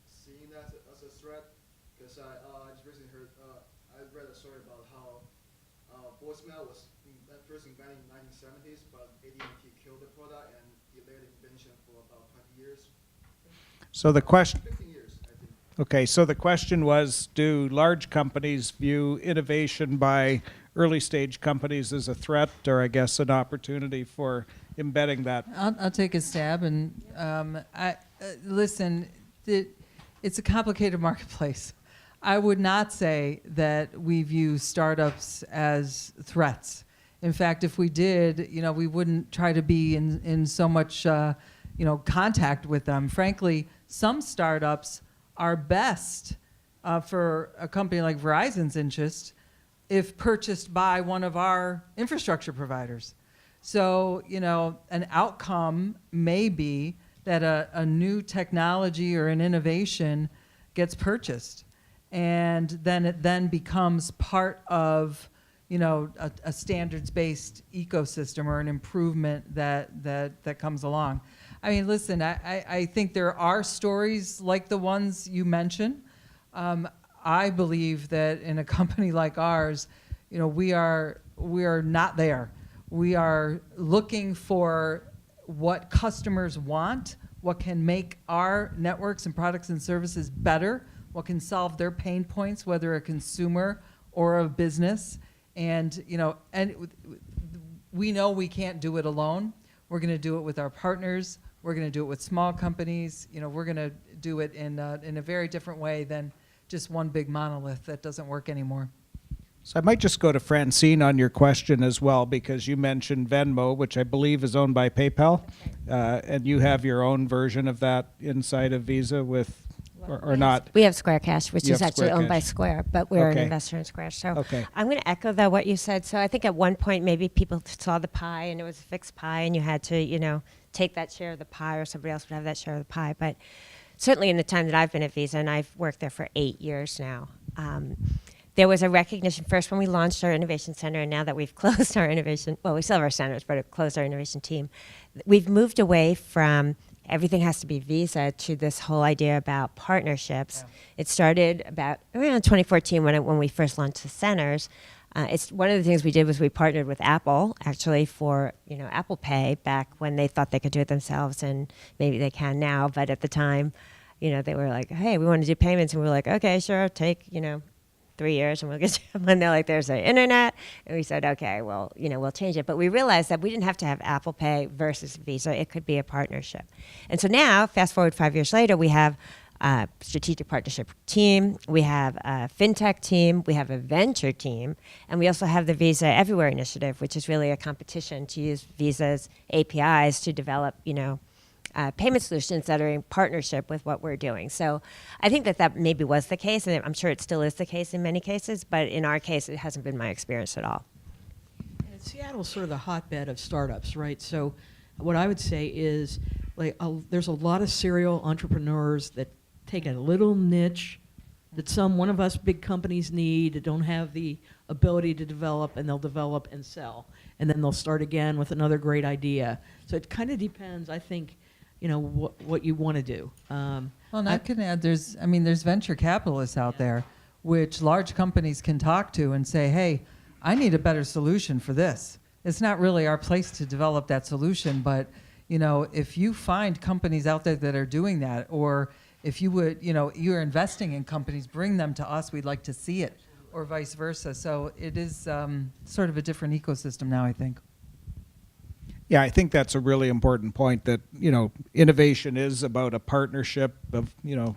seeing that as a threat? Because I just recently heard, I read a story about how voicemail was first invented in the 1970s, but AT&T killed the product and delayed the invention for about 20 years. So the question. 15 years, I think. Okay, so the question was, do large companies view innovation by early stage companies as a threat, or I guess an opportunity for embedding that? I'll take a stab, and listen, it's a complicated marketplace. I would not say that we view startups as threats. In fact, if we did, we wouldn't try to be in so much, contact with them. Frankly, some startups are best for a company like Verizon's interest if purchased by one of our infrastructure providers. So, an outcome may be that a new technology or an innovation gets purchased, and then it then becomes part of, a standards-based ecosystem or an improvement that comes along. I mean, listen, I think there are stories like the ones you mentioned. I believe that in a company like ours, we are not there. We are looking for what customers want, what can make our networks and products and services better, what can solve their pain points, whether a consumer or a business. And we know we can't do it alone. We're going to do it with our partners. We're going to do it with small companies. We're going to do it in a very different way than just one big monolith that doesn't work anymore. So I might just go to Francine on your question as well, because you mentioned Venmo, which I believe is owned by PayPal, and you have your own version of that inside of Visa with, or not? We have Square Cash, which You is have actually Square owned by Cash. Square, but we're an Okay. investor in Square. So Okay. I'm going to echo though what you said. So I think at one point maybe people saw the pie and it was a fixed pie, and you had to, take that share of the pie, or somebody else would have that share of the pie. But certainly in the time that I've been at Visa, and I've worked there for 8 years now, there was a recognition first when we launched our innovation center, and now that we've closed our innovation, well, we still have our centers, but we've closed our innovation team. We've moved away from everything has to be Visa to this whole idea about partnerships. Yeah. It started about around 2014 when we first launched the centers. It's one of the things we did was we partnered with Apple actually for Apple Pay back when they thought they could do it themselves, and maybe they can now, but at the time, they were like, hey, we want to do payments, and we were like, okay, sure, take 3 years and we'll get you. And they're like, there's the internet, and we said, okay, well, we'll change it. But we realized that we didn't have to have Apple Pay versus Visa; it could be a partnership. And so now, fast forward 5 years later, we have a strategic partnership team, we have a fintech team, we have a venture team, and we also have the Visa Everywhere initiative, which is really a competition to use Visa's APIs to develop, payment solutions that are in partnership with what we're doing. So I think that maybe was the case, and I'm sure it still is the case in many cases, but in our case, it hasn't been my experience at all. And Seattle's sort of the hotbed of startups, right? So what I would say is there's a lot of serial entrepreneurs that take a little niche that one of us big companies need, that don't have the ability to develop, and they'll develop and sell. And then they'll start again with another great idea. So it kind of depends, I think, what you want to do. Well, and I can add, there's venture capitalists out there, which large companies can talk to and say, hey, I need a better solution for this. It's not really our place to develop that solution, but if you find companies out there that are doing that, or if you would, you're investing in companies, bring them to us. We'd like to see it, or vice versa. So it is sort of a different ecosystem now, I think. Yeah, I think that's a really important point, that, innovation is about a partnership of,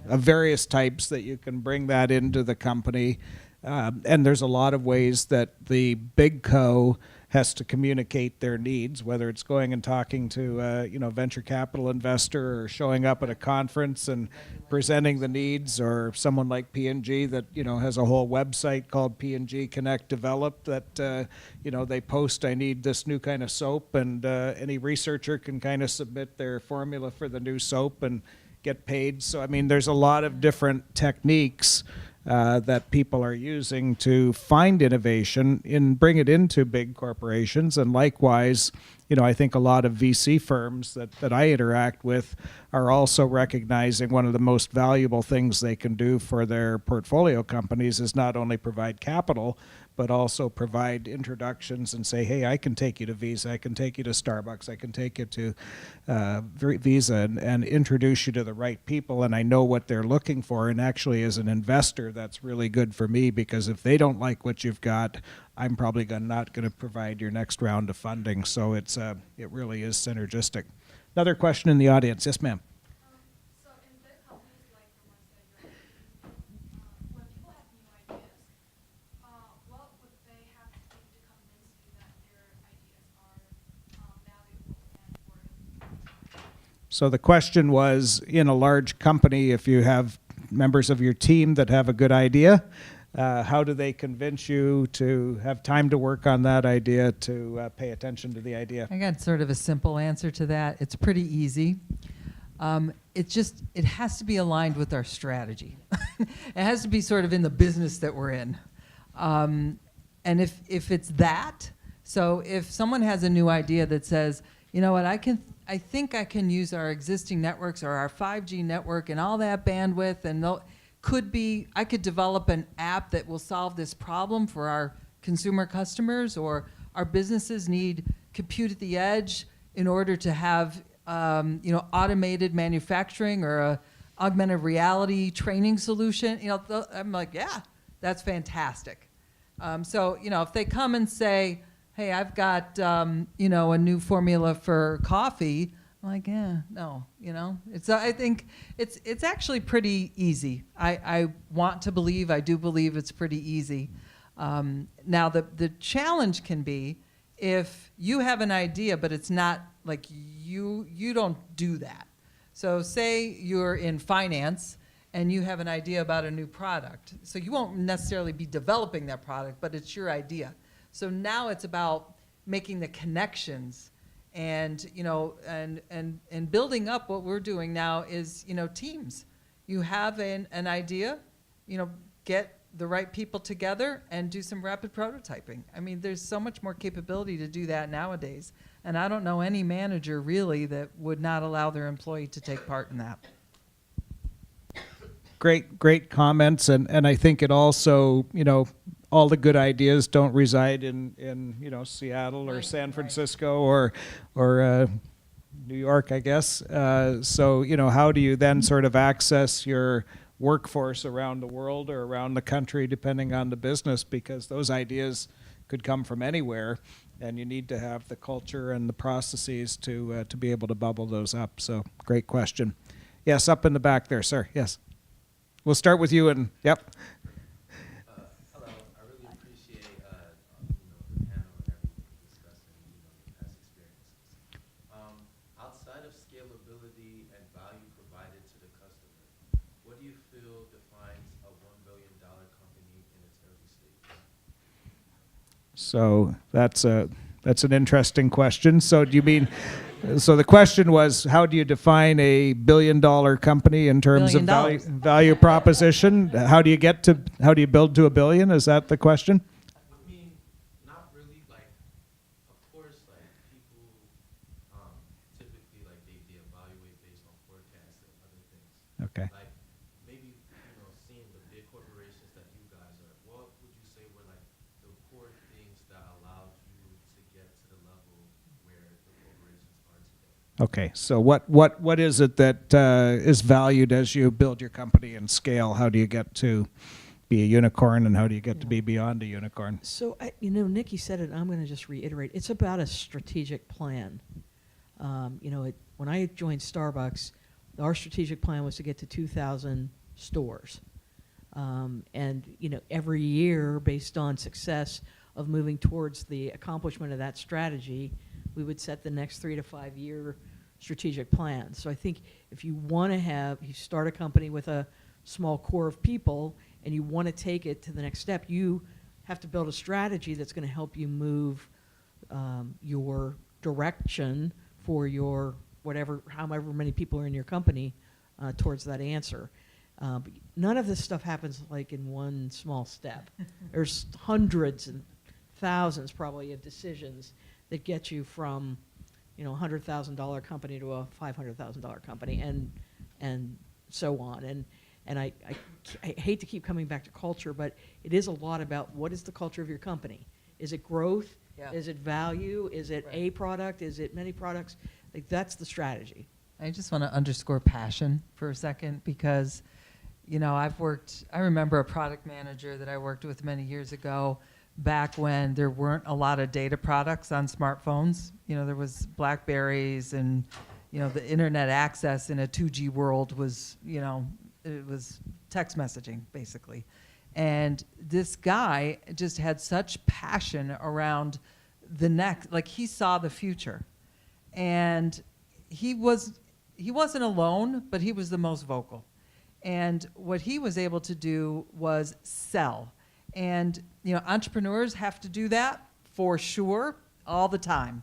of various types, that you can bring that into the company. And there's a lot of ways that the big co has to communicate their needs, whether it's going and talking to venture capital investor, or showing up at a conference and presenting the needs, or someone like P&G that has a whole website called P&G Connect Develop that they post, I need this new kind of soap, and any researcher can kind of submit their formula for the new soap and get paid. So there's a lot of different techniques that people are using to find innovation and bring it into big corporations. And likewise, I think a lot of VC firms that I interact with are also recognizing one of the most valuable things they can do for their portfolio companies is not only provide capital, but also provide introductions and say, hey, I can take you to Visa, I can take you to Starbucks, I can take you to Visa, and introduce you to the right people, and I know what they're looking for. And actually, as an investor, that's really good for me, because if they don't like what you've got, I'm probably not going to provide your next round of funding. So it really is synergistic. Another question in the audience. Yes, ma'am. So in big companies like the ones that you're in, when people have new ideas, what would they have to do to convince you that their ideas are valuable and worth? So the question was, in a large company, if you have members of your team that have a good idea, how do they convince you to have time to work on that idea, to pay attention to the idea? I got sort of a simple answer to that. It's pretty easy. It has to be aligned with our strategy. It has to be sort of in the business that we're in. And if it's that, so if someone has a new idea that says, you know what, I think I can use our existing networks, or our 5G network and all that bandwidth, and I could develop an app that will solve this problem for our consumer customers, or our businesses need compute at the edge in order to have automated manufacturing, or a augmented reality training solution. I'm like, yeah, that's fantastic. So if they come and say, hey, I've got a new formula for coffee, I'm like, yeah, no, I think it's actually pretty easy. I want to believe, I do believe it's pretty easy. Now the challenge can be if you have an idea, but it's not like you don't do that. So say you're in finance and you have an idea about a new product. So you won't necessarily be developing that product, but it's your idea. So now it's about making the connections, and and building up. What we're doing now is teams. You have an idea, get the right people together and do some rapid prototyping. There's so much more capability to do that nowadays, and I don't know any manager really that would not allow their employee to take part in that. Great comments, and I think it also, all the good ideas don't reside in Seattle or San Francisco or New York, I guess. So how do you then sort of access your workforce around the world or around the country, depending on the business, because those ideas could come from anywhere, and you need to have the culture and the processes to be able to bubble those up. So great question. Yes, up in the back there, sir. Yes. We'll start with you, and yep. Hello. I really appreciate the panel and everything discussing your past experiences. Outside of scalability So that's an interesting question. So do you mean, so the question was, how do you define a billion-dollar company in terms of $1 billion. value proposition? How do you build to a billion? Is that the question? I mean, not really. Like, of course, like people typically like they evaluate based on forecasts and other things. Okay. Like maybe seeing the big corporations that you guys are. What would you say were like the core things that allowed you to get to the level where the corporations are today? Okay, so what is it that is valued as you build your company and scale? How do you get to be a unicorn, and how do you get to be beyond a unicorn? So, Nikki said it, I'm going to just reiterate. It's about a strategic plan. When I joined Starbucks, our strategic plan was to get to 2,000 stores. Every year, based on success of moving towards the accomplishment of that strategy, we would set the next 3 to 5 year strategic plan. So I think if you want to you start a company with a small core of people and you want to take it to the next step, you have to build a strategy that's going to help you move your direction for your however many people are in your company towards that answer. But none of this stuff happens like in one small step. There's hundreds and thousands probably of decisions that get you from $100,000 company to a $500,000 company and so on. And I hate to keep coming back to culture, but it is a lot about what is the culture of your company. Is it growth? Yeah. Is it value? Is it a product? Is it many products? Like, that's the strategy. I just want to underscore passion for a second because, I remember a product manager that I worked with many years ago back when there weren't a lot of data products on smartphones. There was BlackBerries and, the internet access in a 2G world was, it was text messaging basically. And this guy just had such passion around the next, like he saw the future. And he wasn't alone, but he was the most vocal. And what he was able to do was sell. And entrepreneurs have to do that for sure all the time,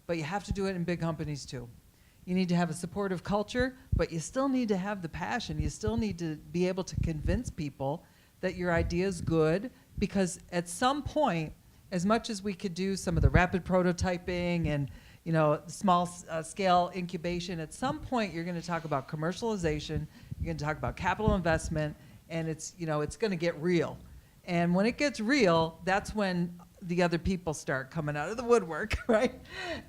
but you have to do it in big companies too. You need to have a supportive culture, but you still need to have the passion. You still need to be able to convince people that your idea is good, because at some point, as much as we could do some of the rapid prototyping and small scale incubation, at some point you're going to talk about commercialization, you're going to talk about capital investment, and it's going to get real. And when it gets real, that's when the other people start coming out of the woodwork, right?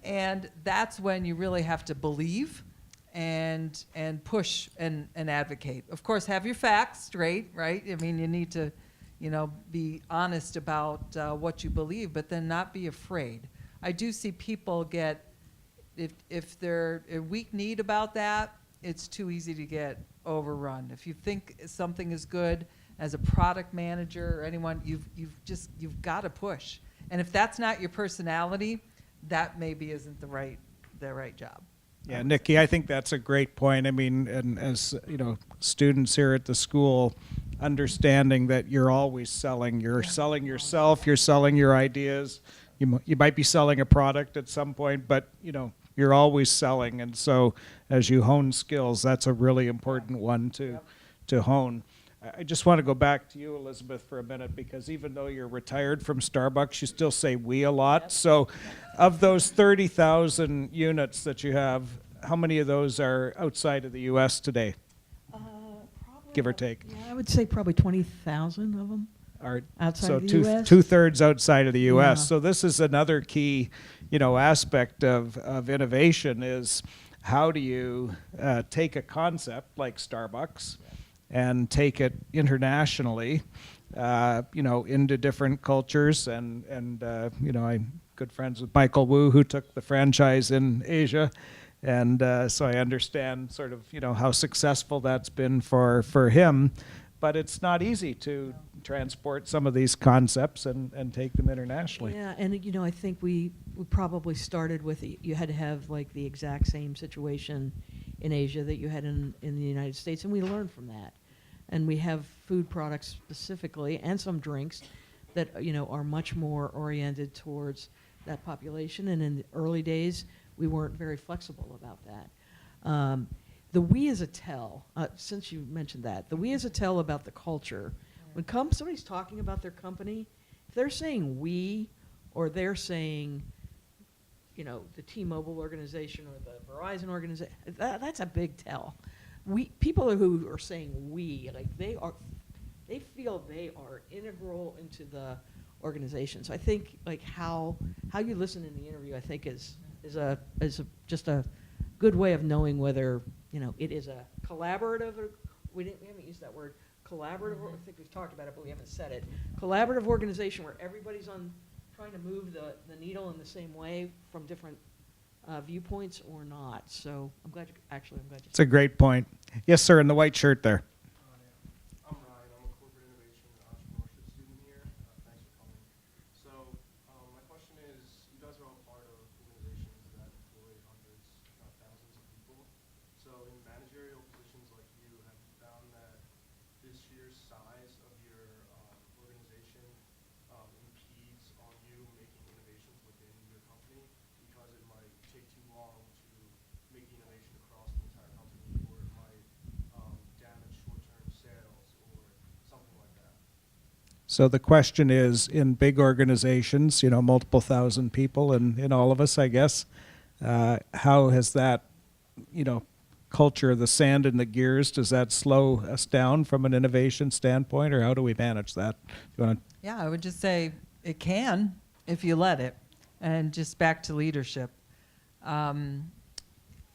And that's when you really have to believe and push and advocate. Of course, have your facts straight, right? I mean, you need to, be honest about what you believe, but then not be afraid. I do see people get, if they're a weak need about that, it's too easy to get overrun. If you think something is good, as a product manager or anyone, you've got to push. And if that's not your personality, that maybe isn't the right job. Yeah, Nikki, I think that's a great point. I mean, and as students here at the school, understanding that you're always selling. You're selling yourself. You're selling your ideas. You might be selling a product at some point, but you're always selling. And so, as you hone skills, that's a really important one to hone. I just want to go back to you, Elizabeth, for a minute, because even though you're retired from Starbucks, you still say we a lot. Yep. So of those 30,000 units that you have, how many of those are outside of the U.S. today? Probably, give or take. Yeah, I would say probably 20,000 of them Are outside so of the U.S. two-thirds outside of the U.S. Yeah. So this is another key, aspect of innovation is how do you take a concept like Starbucks and take it internationally, into different cultures. And I'm good friends with Michael Wu, who took the franchise in Asia. And so I understand sort of, how successful that's been for him. But it's not easy to transport some of these concepts and take them internationally. Yeah, and I think we probably started with, you had to have like the exact same situation in Asia that you had in the United States, and we learned from that. And we have food products specifically, and some drinks, that are much more oriented towards that population. And in the early days, we weren't very flexible about that. The we is a tell. Since you mentioned that, the we is a tell about the culture. When somebody's talking about their company, if they're saying we, or they're saying, the T-Mobile organization or the Verizon organization, that's a big tell. People who are saying we, like they feel they are integral into the organization. So I think like how you listen in the interview, I think is just a good way of knowing whether it is a collaborative. We haven't used that word collaborative. I think we've talked about it, but we haven't said it. Collaborative organization where everybody's trying to move the needle in the same way from different viewpoints or not. So I'm glad you. It's a great point. Yes, sir, in the white shirt there. I'm Ryan. I'm a corporate innovation and entrepreneurship student here. Thanks for coming. So my question is, you guys are all part of organizations that employ hundreds, if not thousands of people. So in managerial positions like you, have you found that the sheer size of your organization impedes on you making innovations within your company because it might take too long to make the innovation across the entire company, or it might damage short-term sales or something like that? So the question is, in big organizations, multiple thousand people, and in all of us, I guess, how has that, culture, the sand in the gears, does that slow us down from an innovation standpoint, or how do we manage that? You want to? Yeah, I would just say it can if you let it. And just back to leadership.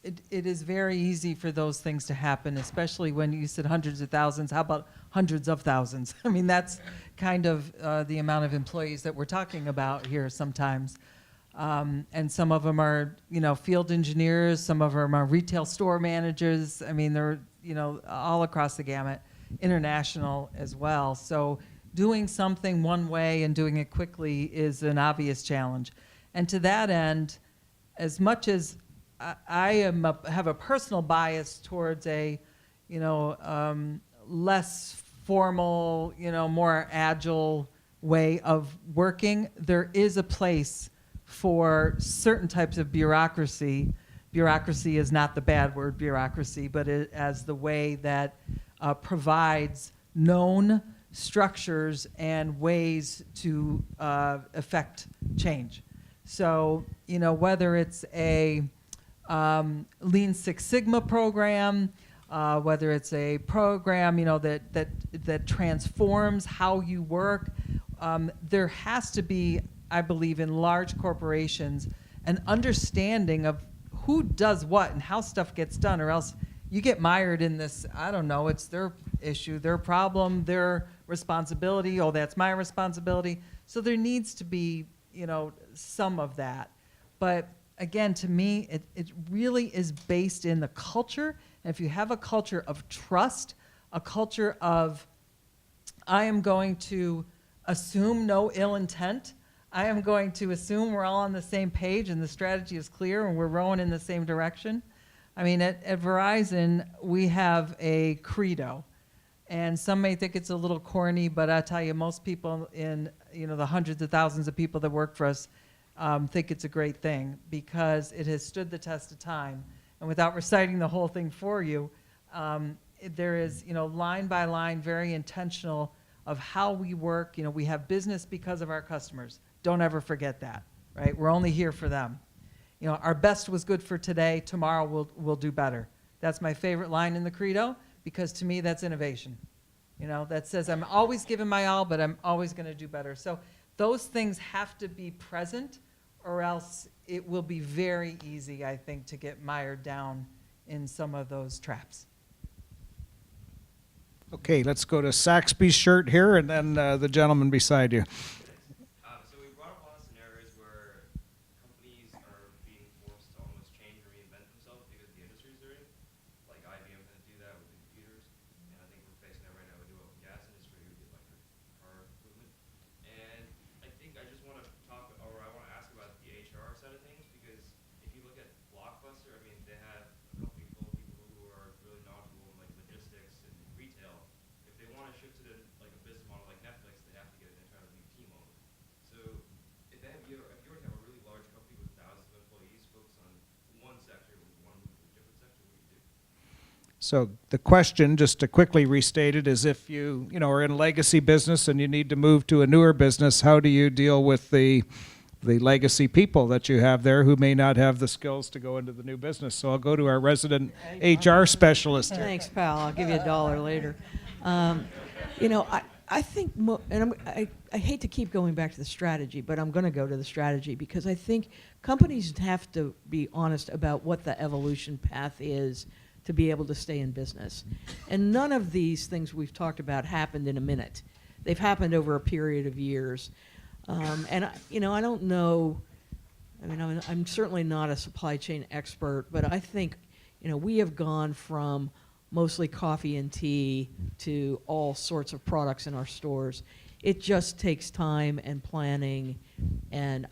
It is very easy for those things to happen, especially when you said hundreds of thousands. How about hundreds of thousands? I mean, that's kind of the amount of employees that we're talking about here sometimes. And some of them are, field engineers. Some of them are retail store managers. I mean, they're, all across the gamut, international as well. So doing something one way and doing it quickly is an obvious challenge. And to that end, as much as I have a personal bias towards a, less formal, more agile way of working, there is a place for certain types of bureaucracy. Bureaucracy is not the bad word, bureaucracy, but as the way that provides known structures and ways to affect change. So, whether it's a Lean Six Sigma program, whether it's a program, that transforms how you work, there has to be, I believe, in large corporations, an understanding of who does what and how stuff gets done, or else you get mired in this, I don't know, it's their issue, their problem, their responsibility, oh, that's my responsibility. So there needs to be, some of that. But again, to me, it really is based in the culture. And if you have a culture of trust, a culture of, I am going to assume no ill intent, I am going to assume we're all on the same page and the strategy is clear and we're rowing in the same direction. I mean, at Verizon, we have a credo. And some may think it's a little corny, but I tell you, most people in the hundreds of thousands of people that work for us think it's a great thing because it has stood the test of time. And without reciting the whole thing for you, there is, line by line, very intentional of how we work. We have business because of our customers. Don't ever forget that, right? We're only here for them. Our best was good for today. Tomorrow we'll do better. That's my favorite line in the credo because to me that's innovation. That says I'm always giving my all, but I'm always going to do better. So those things have to be present or else it will be very easy, I think, to get mired down in some of those traps. Okay, let's go to Saxby's shirt here, and then the gentleman beside you. So we brought up a lot of scenarios where companies are being forced to almost change or reinvent themselves because the industries they're in. Like IBM had to do that with the computers, and I think we're facing that right now with the oil and gas industry with the electric car movement. And I think I just want to talk, or I want to ask about the HR side of things, because if you look at Blockbuster, I mean, they have a company full of people who are really knowledgeable in like logistics and retail. If they want to shift to like a business model like Netflix, they have to get an entirely new team So the question, just to quickly restate it, is if you are in a legacy business and you need to move to a newer business, how do you deal with the legacy people that you have there who may not have the skills to go into the new business? So I'll go to our resident HR specialist here. Thanks, pal. I'll give you $1 later. I think, I hate to keep going back to the strategy, but I'm going to go to the strategy because I think companies have to be honest about what the evolution path is to be able to stay in business. And none of these things we've talked about happened in a minute. They've happened over a period of years. And I don't know, I'm certainly not a supply chain expert, but I think, we have gone from mostly coffee and tea to all sorts of products in our stores. It just takes time and planning, and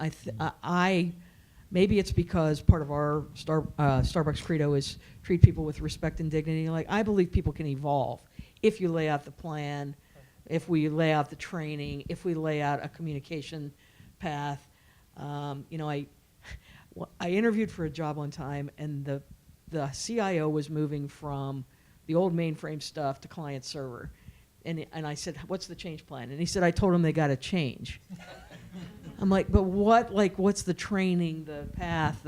maybe it's because part of our Starbucks credo is treat people with respect and dignity. Like, I believe people can evolve if you lay out the plan, if we lay out the training, if we lay out a communication path. I interviewed for a job one time, and the CIO was moving from the old mainframe stuff to client server. And I said, what's the change plan? And he said, I told him they got to change. I'm like, but what? Like, what's the training, the path?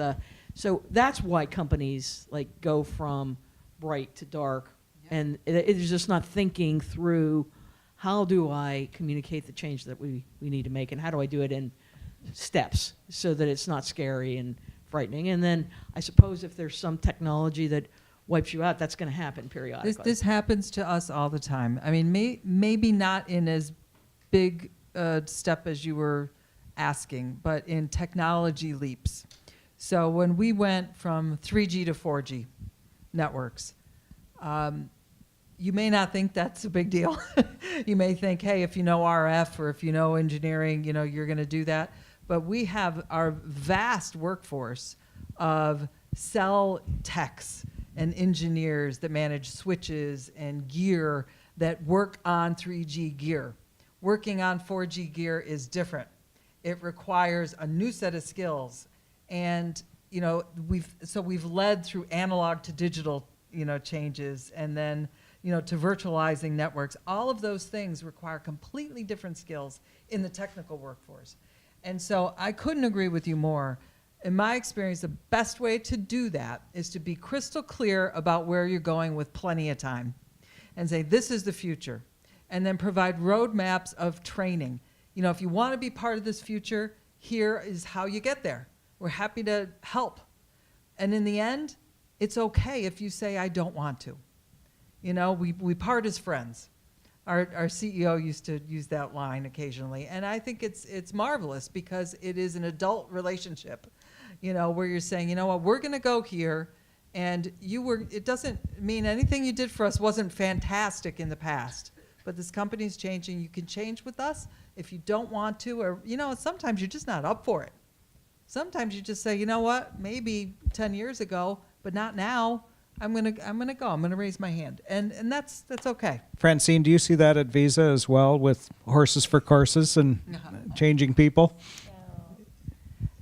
So that's why companies go from bright to dark, and it's just not thinking through how do I communicate the change that we need to make, and how do I do it in steps so that it's not scary and frightening. And then I suppose if there's some technology that wipes you out, that's going to happen periodically. This happens to us all the time. I mean, maybe not in as big a step as you were asking, but in technology leaps. So when we went from 3G to 4G networks, you may not think that's a big deal. You may think, hey, if you know RF or if you know engineering, you're going to do that. But we have our vast workforce of cell techs and engineers that manage switches and gear that work on 3G gear. Working on 4G gear is different. It requires a new set of skills. And we've led through analog to digital changes, and then to virtualizing networks. All of those things require completely different skills in the technical workforce. And so I couldn't agree with you more. In my experience, the best way to do that is to be crystal clear about where you're going with plenty of time and say, this is the future. And then provide roadmaps of training. If you want to be part of this future, here is how you get there. We're happy to help. And in the end, it's okay if you say, I don't want to. We part as friends. Our CEO used to use that line occasionally, and I think it's marvelous because it is an adult relationship, where you're saying, you know what, we're going to go here, and it doesn't mean anything you did for us wasn't fantastic in the past, but this company's changing. You can change with us if you don't want to, or sometimes you're just not up for it. Sometimes you just say, you know what, maybe 10 years ago, but not now. I'm gonna go. I'm gonna raise my hand, and that's okay. Francine, do you see that at Visa as well, with horses for courses and changing people?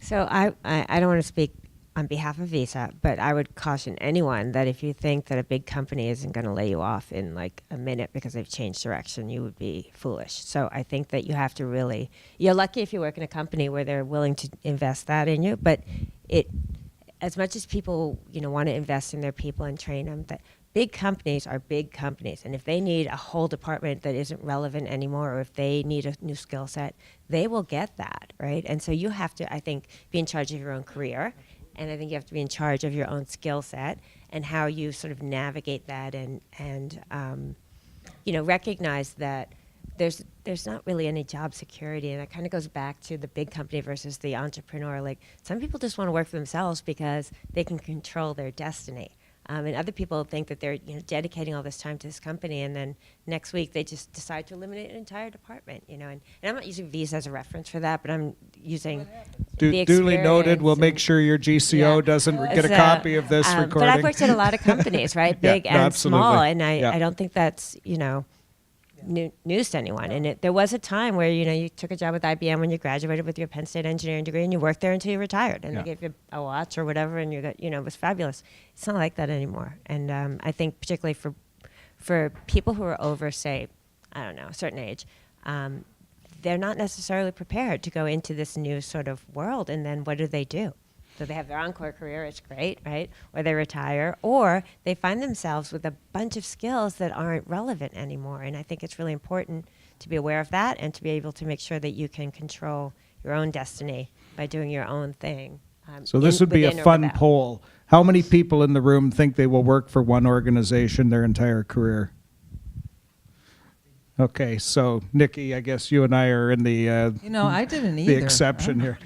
So I don't want to speak on behalf of Visa, but I would caution anyone that if you think that a big company isn't going to lay you off in like a minute because they've changed direction, you would be foolish. So I think that you have to you're lucky if you work in a company where they're willing to invest that in you, but as much as people, want to invest in their people and train them, that big companies are big companies. And if they need a whole department that isn't relevant anymore, or if they need a new skill set, they will get that, right? And so you have to, I think, be in charge of your own career. And I think you have to be in charge of your own skill set and how you sort of navigate that and recognize that there's not really any job security, and it kind of goes back to the big company versus the entrepreneur. Like, some people just want to work for themselves because they can control their destiny, and other people think that they're dedicating all this time to this company, and then next week they just decide to eliminate an entire department. And I'm not using Visa as a reference for that, but I'm using the duly noted. We'll make and- sure your GCO doesn't get a copy of this recording. But I've worked at a lot of companies, right, big and absolutely. small, and Yeah. I don't think that's news to anyone. And there was a time where, you took a job with IBM when you graduated with your Penn State engineering degree, and you worked there until you retired, and Yeah. they gave you a watch or whatever, and you got, it was fabulous. It's not like that anymore. And I think particularly for people who are over, say, I don't know, a certain age, they're not necessarily prepared to go into this new sort of world. And then what do? So they have their encore career, it's great, right? Or they retire, or they find themselves with a bunch of skills that aren't relevant anymore. And I think it's really important to be aware of that and to be able to make sure that you can control your own destiny by doing your own thing. So this would be a within or fun without. poll. How many people in the room think they will work for one organization their entire career? Okay, so Nikki, I guess you and I are in the I didn't the either. exception here.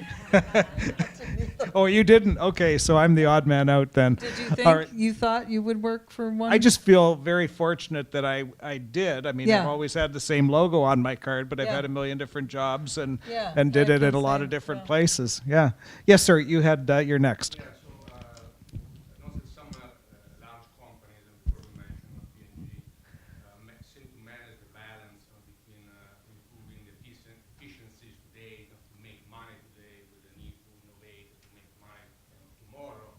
Oh, you didn't? Okay, so I'm the odd man out then. Did you think All right. you thought you would work for one? I just feel very fortunate that I did. I mean, Yeah. I've always had the same logo on my card, but I've Yeah. had a million different jobs and Yeah, did I it at can a lot say, of different yeah. places. Yeah. Yes, sir. You had you're next. Yeah, so I noticed some large companies, and before we mentioned P&G, seem to manage the balance between improving the efficiencies today to make money today with the need to innovate to make money tomorrow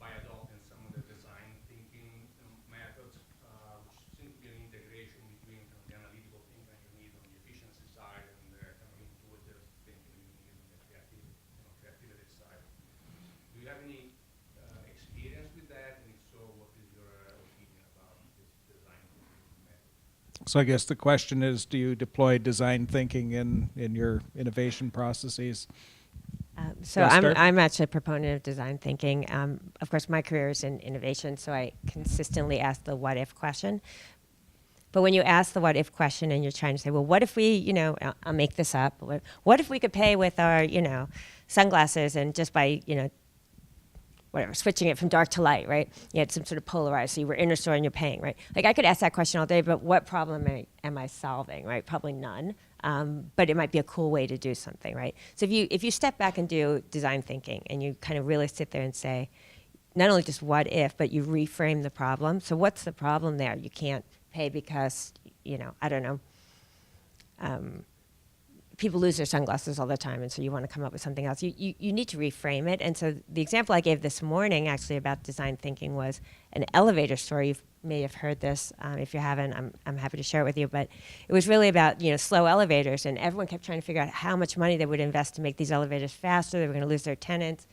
by adopting some of the design thinking methods, which seem to be an integration between the analytical thinking you need on the efficiency side and the kind of intuitive thinking you need on the creativity side. Do you have any experience with that? And if so, what is your opinion about this design method? So I guess the question is, do you deploy design thinking in your innovation processes? So Wanna start? I'm actually a proponent of design thinking. Of course, my career is in innovation, so I consistently ask the what if question. But when you ask the what if question and you're trying to say, well, what if we, I'll make this up. What if we could pay with our, sunglasses and just by, whatever, switching it from dark to light, right? You had some sort of polarized, so you were in a store and you're paying, right? Like I could ask that question all day, but what problem am I solving, right? Probably none. But it might be a cool way to do something, right? So if you step back and do design thinking and you kind of really sit there and say, not only just what if, but you reframe the problem. So what's the problem there? You can't pay because, I don't know, people lose their sunglasses all the time, and so you want to come up with something else. You need to reframe it. And so the example I gave this morning actually about design thinking was an elevator story. You may have heard this. If you haven't, I'm happy to share it with you. But it was really about slow elevators, and everyone kept trying to figure out how much money they would invest to make these elevators faster. They were going to lose their tenants.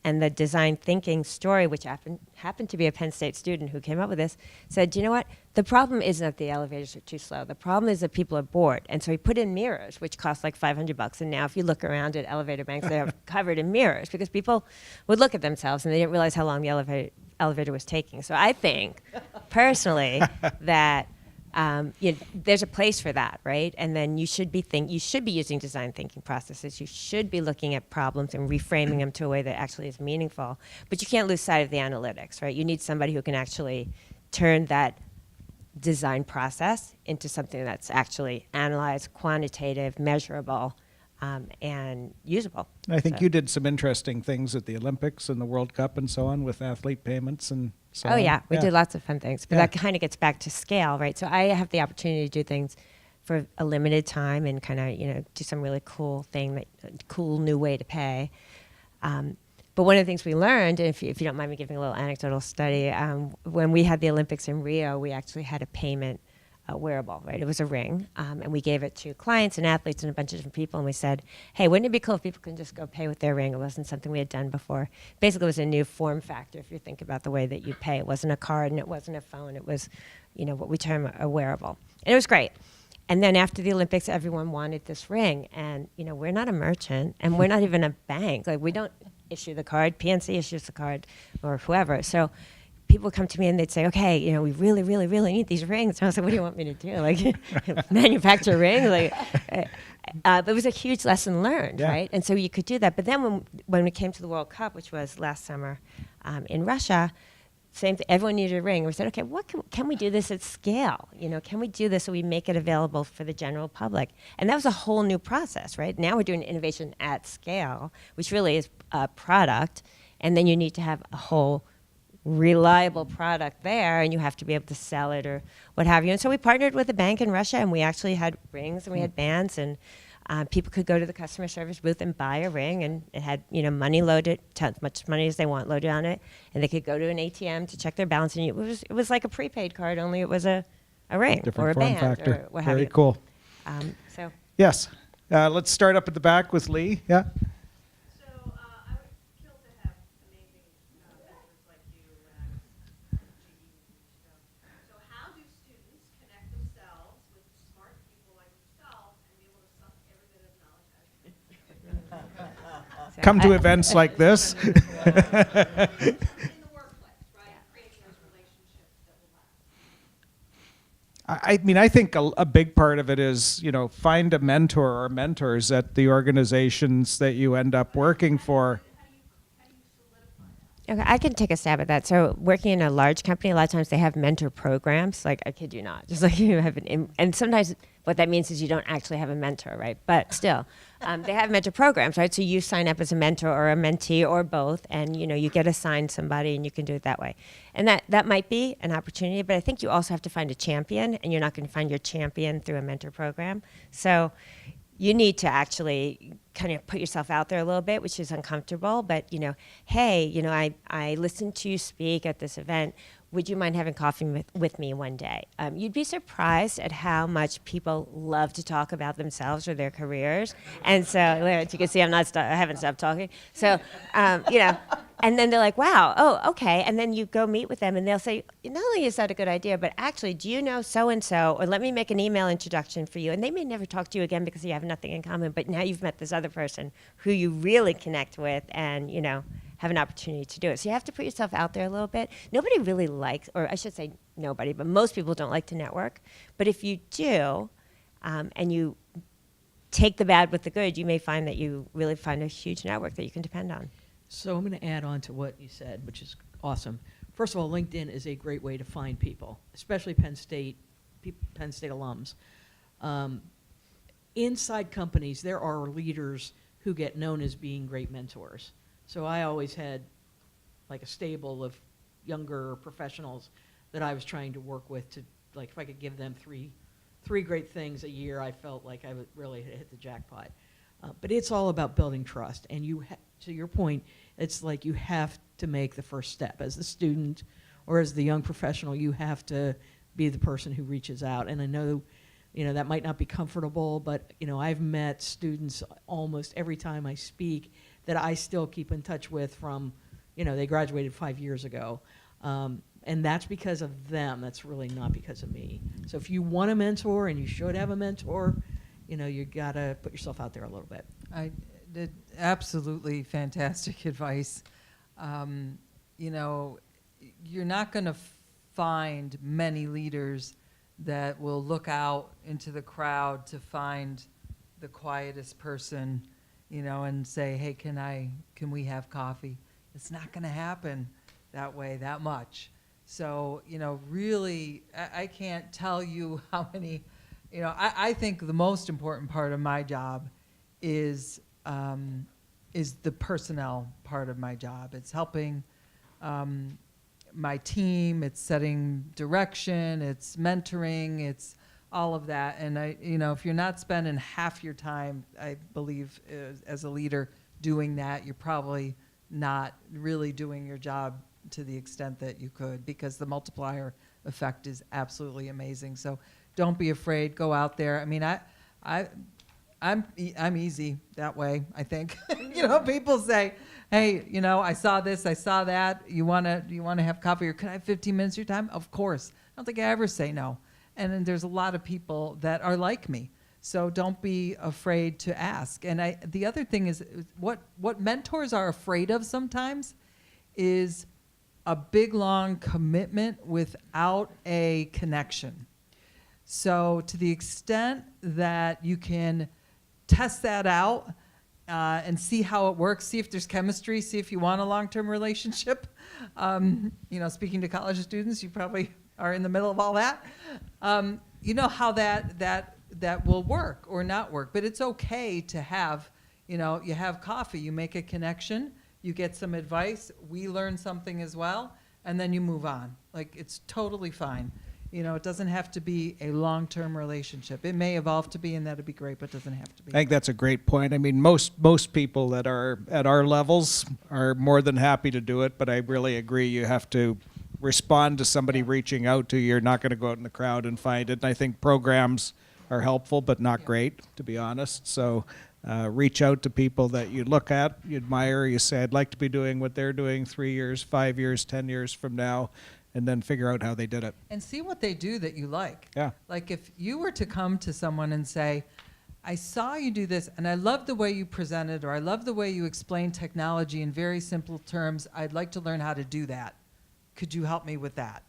And the design thinking story, which happened to be a Penn State student who came up with this, said, you know what? The problem isn't that the elevators are too slow. The problem is that people are bored. And so he put in mirrors, which cost like $500. And now if you look around at elevator banks, they're covered in mirrors because people would look at themselves and they didn't realize how long the elevator was taking. So I think, personally, that there's a place for that, right? And then you should be using design thinking processes. You should be looking at problems and reframing them to a way that actually is meaningful. But you can't lose sight of the analytics, right? You need somebody who can actually turn that design process into something that's actually analyzed, quantitative, measurable, and usable. I think So- you did some interesting things at the Olympics and the World Cup and so on with athlete payments and so Oh on. yeah, we did lots of fun things, but Yeah. that kind of gets back to scale, right? So I have the opportunity to do things for a limited time and kind of do some really cool cool new way to pay. But one of the things we learned, and if you don't mind me giving a little anecdotal study, when we had the Olympics in Rio, we actually had a payment wearable, right? It was a ring, and we gave it to clients and athletes and a bunch of different people, and we said, hey, wouldn't it be cool if people can just go pay with their ring? It wasn't something we had done before. Basically, it was a new form factor if you think about the way that you pay. It wasn't a card and it wasn't a phone. It was, what we term a wearable. And it was great. And then after the Olympics, everyone wanted this ring. And, we're not a merchant, and we're not even a bank. Like, we don't issue the card. PNC issues the card, or whoever. So people come to me and they'd say, okay, we really, really, really need these rings. And I was like, what do you want me to do? Like, manufacture a ring? But it was a huge lesson learned, Yeah. right? And so you could do that. But then when we came to the World Cup, which was last summer in Russia, same thing, everyone needed a ring. We said, okay, what can we do this at scale? Can we do this so we make it available for the general public? And that was a whole new process, right? Now we're doing innovation at scale, which really is a product. And then you need to have a whole reliable product there, and you have to be able to sell it or what have you. And so we partnered with a bank in Russia, and we actually had rings and we had bands, and people could go to the customer service booth and buy a ring, and it had, you know, money loaded, as much money as they want loaded on it, and they could go to an ATM to check their balance, and it was like a prepaid card, only it was a ring or Different a form band factor. or what have Very you. cool. So Yes. Let's start up at the back with Lee. Yeah. So I would kill to have amazing mentors like you when I was GE. So how do students connect themselves with smart people like yourself and be able to suck every bit of knowledge out of you? Come to events like this. In the workplace, right? Creating those relationships that will last. I mean, I think a big part of it is, you know, find a mentor or mentors at the organizations that you end up working for. okay, I can take a stab at that. So working in a large company, a lot of times they have mentor programs. Like, I kid you not, just like you have and sometimes what that means is you don't actually have a mentor, right? But still, they have mentor programs, right? So you sign up as a mentor or a mentee or both, and you know, you get assigned somebody, and you can do it that way. And that might be an opportunity, but I think you also have to find a champion, and you're not going to find your champion through a mentor program. So you need to actually kind of put yourself out there a little bit, which is uncomfortable, but you know, hey, you know, I listened to you speak at this event. Would you mind having coffee with me one day? You'd be surprised at how much people love to talk about themselves or their careers. And so, as you can see, I haven't stopped talking. So, you know, and then they're like, wow, oh, okay. And then you go meet with them, and they'll say, not only is that a good idea, but actually, do you know so-and-so? Or let me make an email introduction for you. And they may never talk to you again because you have nothing in common, but now you've met this other person who you really connect with and, you know, have an opportunity to do it. So you have to put yourself out there a little bit. Nobody really likes, or I should say nobody, but most people don't like to network. But if you do, and you take the bad with the good, you may find that you really find a huge network that you can depend on. So I'm going to add on to what you said, which is awesome. First of all, LinkedIn is a great way to find people, especially Penn State alums. Inside companies, there are leaders who get known as being great mentors. So I always had like a stable of younger professionals that I was trying to work with to, like, if I could give them three great things a year, I felt like I would really hit the jackpot. But it's all about building trust. And to your point, it's like you have to make the first step. As the student or as the young professional, you have to be the person who reaches out. And I know, you know, that might not be comfortable, but, you know, I've met students almost every time I speak that I still keep in touch with from, you know, they graduated 5 years ago. And that's because of them. That's really not because of me. So if you want a mentor, and you should have a mentor, you know, you got to put yourself out there a little bit. I did absolutely fantastic advice. You know, you're not going to find many leaders that will look out into the crowd to find the quietest person, you know, and say, hey, can we have coffee? It's not going to happen that way that much. So, you know, really, I can't tell you how many, you know, I think the most important part of my job is the personnel part of my job. It's helping my team, it's setting direction, it's mentoring, it's all of that. And you know, if you're not spending half your time, I believe, as a leader doing that, you're probably not really doing your job to the extent that you could, because the multiplier effect is absolutely amazing. So don't be afraid, go out there. I mean, I'm easy that way, I think. You know, people say, hey, you know, I saw this, I saw that. You wanna have coffee, or can I have 15 minutes of your time? Of course. I don't think I ever say no. And then there's a lot of people that are like me. So don't be afraid to ask. And the other thing is, what mentors are afraid of sometimes is a big, long commitment without a connection. So to the extent that you can test that out and see how it works, see if there's chemistry, see if you want a long-term relationship. You know, speaking to college students, you probably are in the middle of all that. You know how that will work or not work, but it's okay to have, you know, you have coffee, you make a connection, you get some advice, we learn something as well, and then you move on. Like, it's totally fine. You know, it doesn't have to be a long-term relationship. It may evolve to be, and that'd be great, but it doesn't have to be. I think that's a great point. I mean, most people that are at our levels are more than happy to do it, but I really agree you have to respond to somebody reaching out to you. You're not going to go out in the crowd and find it. And I think programs are helpful, but not great, to be honest. So reach out to people that you look at, you admire, you say, I'd like to be doing what they're doing 3 years, 5 years, 10 years from now, and then figure out how they did it. And see what they do that you like. Yeah. Like, if you were to come to someone and say, I saw you do this, and I love the way you presented, or I love the way you explain technology in very simple terms. I'd like to learn how to do that. Could you help me with that?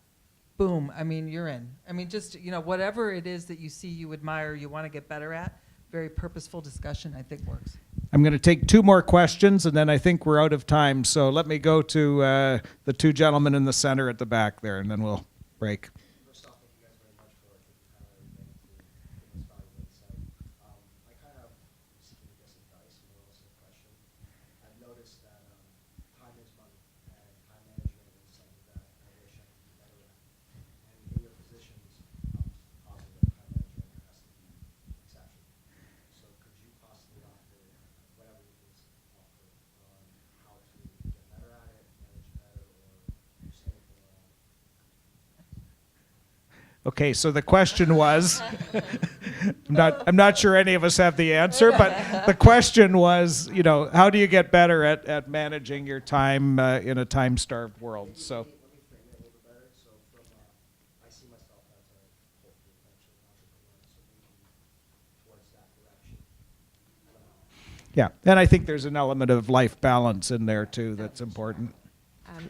Boom. I mean, you're in. I mean, just, you know, whatever it is that you see, you admire, you want to get better at, very purposeful discussion, I think, works. I'm going to take 2 more questions, and then I think we're out of time. So let me go to the 2 gentlemen in the center at the back there, and then we'll break. First off, thank you guys very much for taking time out of your day to give us valuable insight. I kind of seeking to get some advice, more or less a question. I've noticed that time is money, and time management is something that I wish I could be better at. And in your positions, positive time management has to be exceptional. So could you possibly offer whatever you can offer on how to get better at it, manage better, or just anything around it? Okay, so the question was, I'm not sure any of us have the answer, but the question was, you know, how do you get better at managing your time in a time-starved world? So. Let me frame it a little bit better. So from, I see myself as a hopefully eventually entrepreneur, so maybe towards that direction. Yeah, and I think there's an element of life balance in there too that's important.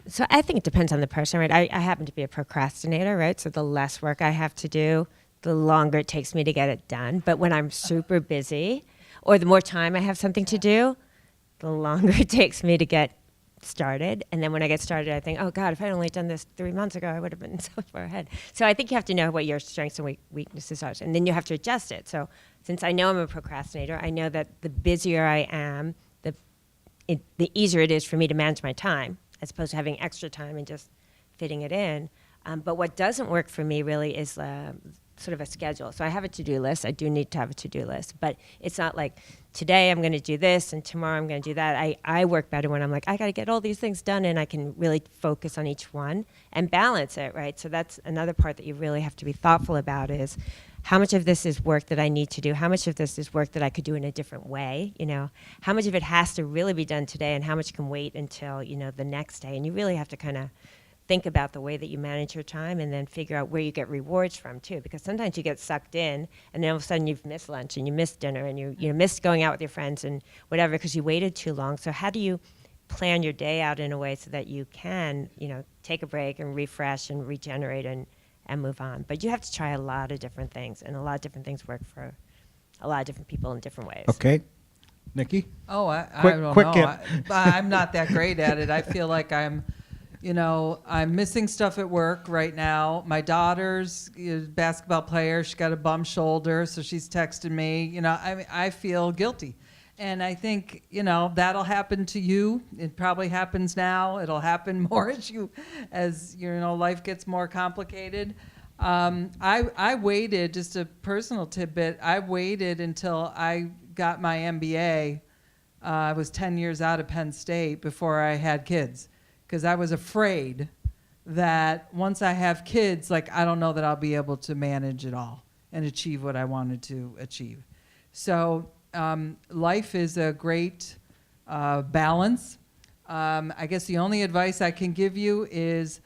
So I think it depends on the person, right? I happen to be a procrastinator, right? So the less work I have to do, the longer it takes me to get it done. But when I'm super busy, or the more time I have something to do, the longer it takes me to get started. And then when I get started, I think, oh God, if I'd only done this 3 months ago, I would have been so far ahead. So I think you have to know what your strengths and weaknesses are, and then you have to adjust it. So since I know I'm a procrastinator, I know that the busier I am, the easier it is for me to manage my time, as opposed to having extra time and just fitting it in. But what doesn't work for me really is sort of a schedule. So I have a to-do list. I do need to have a to-do list. But it's not like, today I'm going to do this and tomorrow I'm going to do that. I work better when I'm like, I got to get all these things done, and I can really focus on each one and balance it, right? So that's another part that you really have to be thoughtful about, is how much of this is work that I need to do? How much of this is work that I could do in a different way? You know, how much of it has to really be done today, and how much can wait until, you know, the next day? And you really have to kind of think about the way that you manage your time, and then figure out where you get rewards from too. Because sometimes you get sucked in, and then all of a sudden you've missed lunch and you missed dinner and you missed going out with your friends and whatever because you waited too long. So how do you plan your day out in a way so that you can, you know, take a break and refresh and regenerate and move on? But you have to try a lot of different things, and a lot of different things work for a lot of different people in different ways. Okay, Nikki? Oh, I Quick- don't quick know. hit. I'm not that great at it. I feel like I'm missing stuff at work right now. My daughter's a basketball player. She's got a bum shoulder, so she's texted me. You know, I feel guilty. And I think, you know, that'll happen to you. It probably happens now. It'll happen more as life gets more complicated. I waited, just a personal tidbit, I waited until I got my MBA. I was 10 years out of Penn State before I had kids, because I was afraid that once I have kids, like, I don't know that I'll be able to manage it all and achieve what I wanted to achieve. So life is a great balance. I guess the only advice I can give you is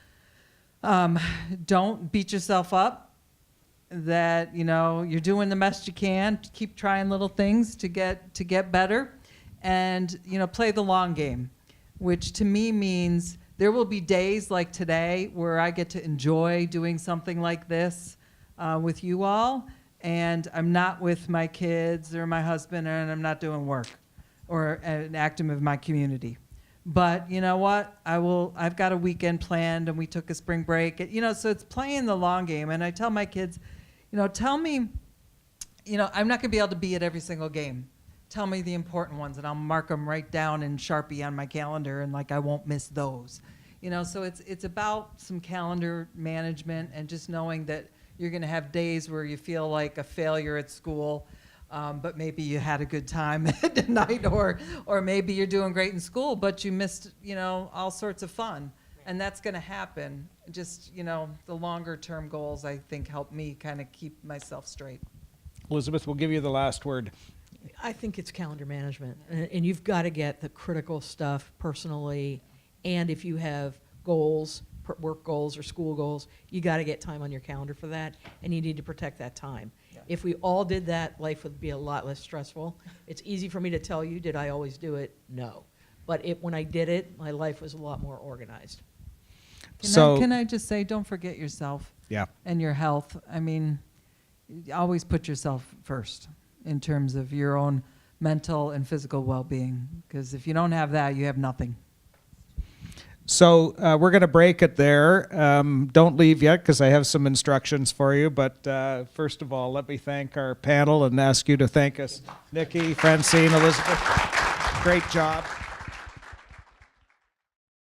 don't beat yourself up, that, you know, you're doing the best you can. Keep trying little things to get better, and, you know, play the long game, which to me means there will be days like today where I get to enjoy doing something like this with you all, and I'm not with my kids or my husband, and I'm not doing work or acting with my community. But you know what? I've got a weekend planned, and we took a spring break. You know, so it's playing the long game. And I tell my kids, you know, tell me, you know, I'm not going to be able to be at every single game. Tell me the important ones, and I'll mark them right down in Sharpie on my calendar, and like I won't miss those. You know, so it's about some calendar management and just knowing that you're going to have days where you feel like a failure at school, but maybe you had a good time at night, or maybe you're doing great in school, but you missed, you know, all sorts of fun. And that's going to happen. Just, you know, the longer term goals, I think, help me kind of keep myself straight. Elizabeth, we'll give you the last word. I think it's calendar management, and you've got to get the critical stuff personally, and if you have goals, work goals or school goals, you got to get time on your calendar for that, and you need to protect that time. Yeah. If we all did that, life would be a lot less stressful. It's easy for me to tell you, did I always do it? No. But when I did it, my life was a lot more organized. Can I just say, don't forget yourself Yeah. and your health. I mean, always put yourself first in terms of your own mental and physical well-being, because if you don't have that, you have nothing. So we're going to break it there. Don't leave yet because I have some instructions for you. But first of all, let me thank our panel and ask you to thank us. Nikki, Francine, Elizabeth, great job.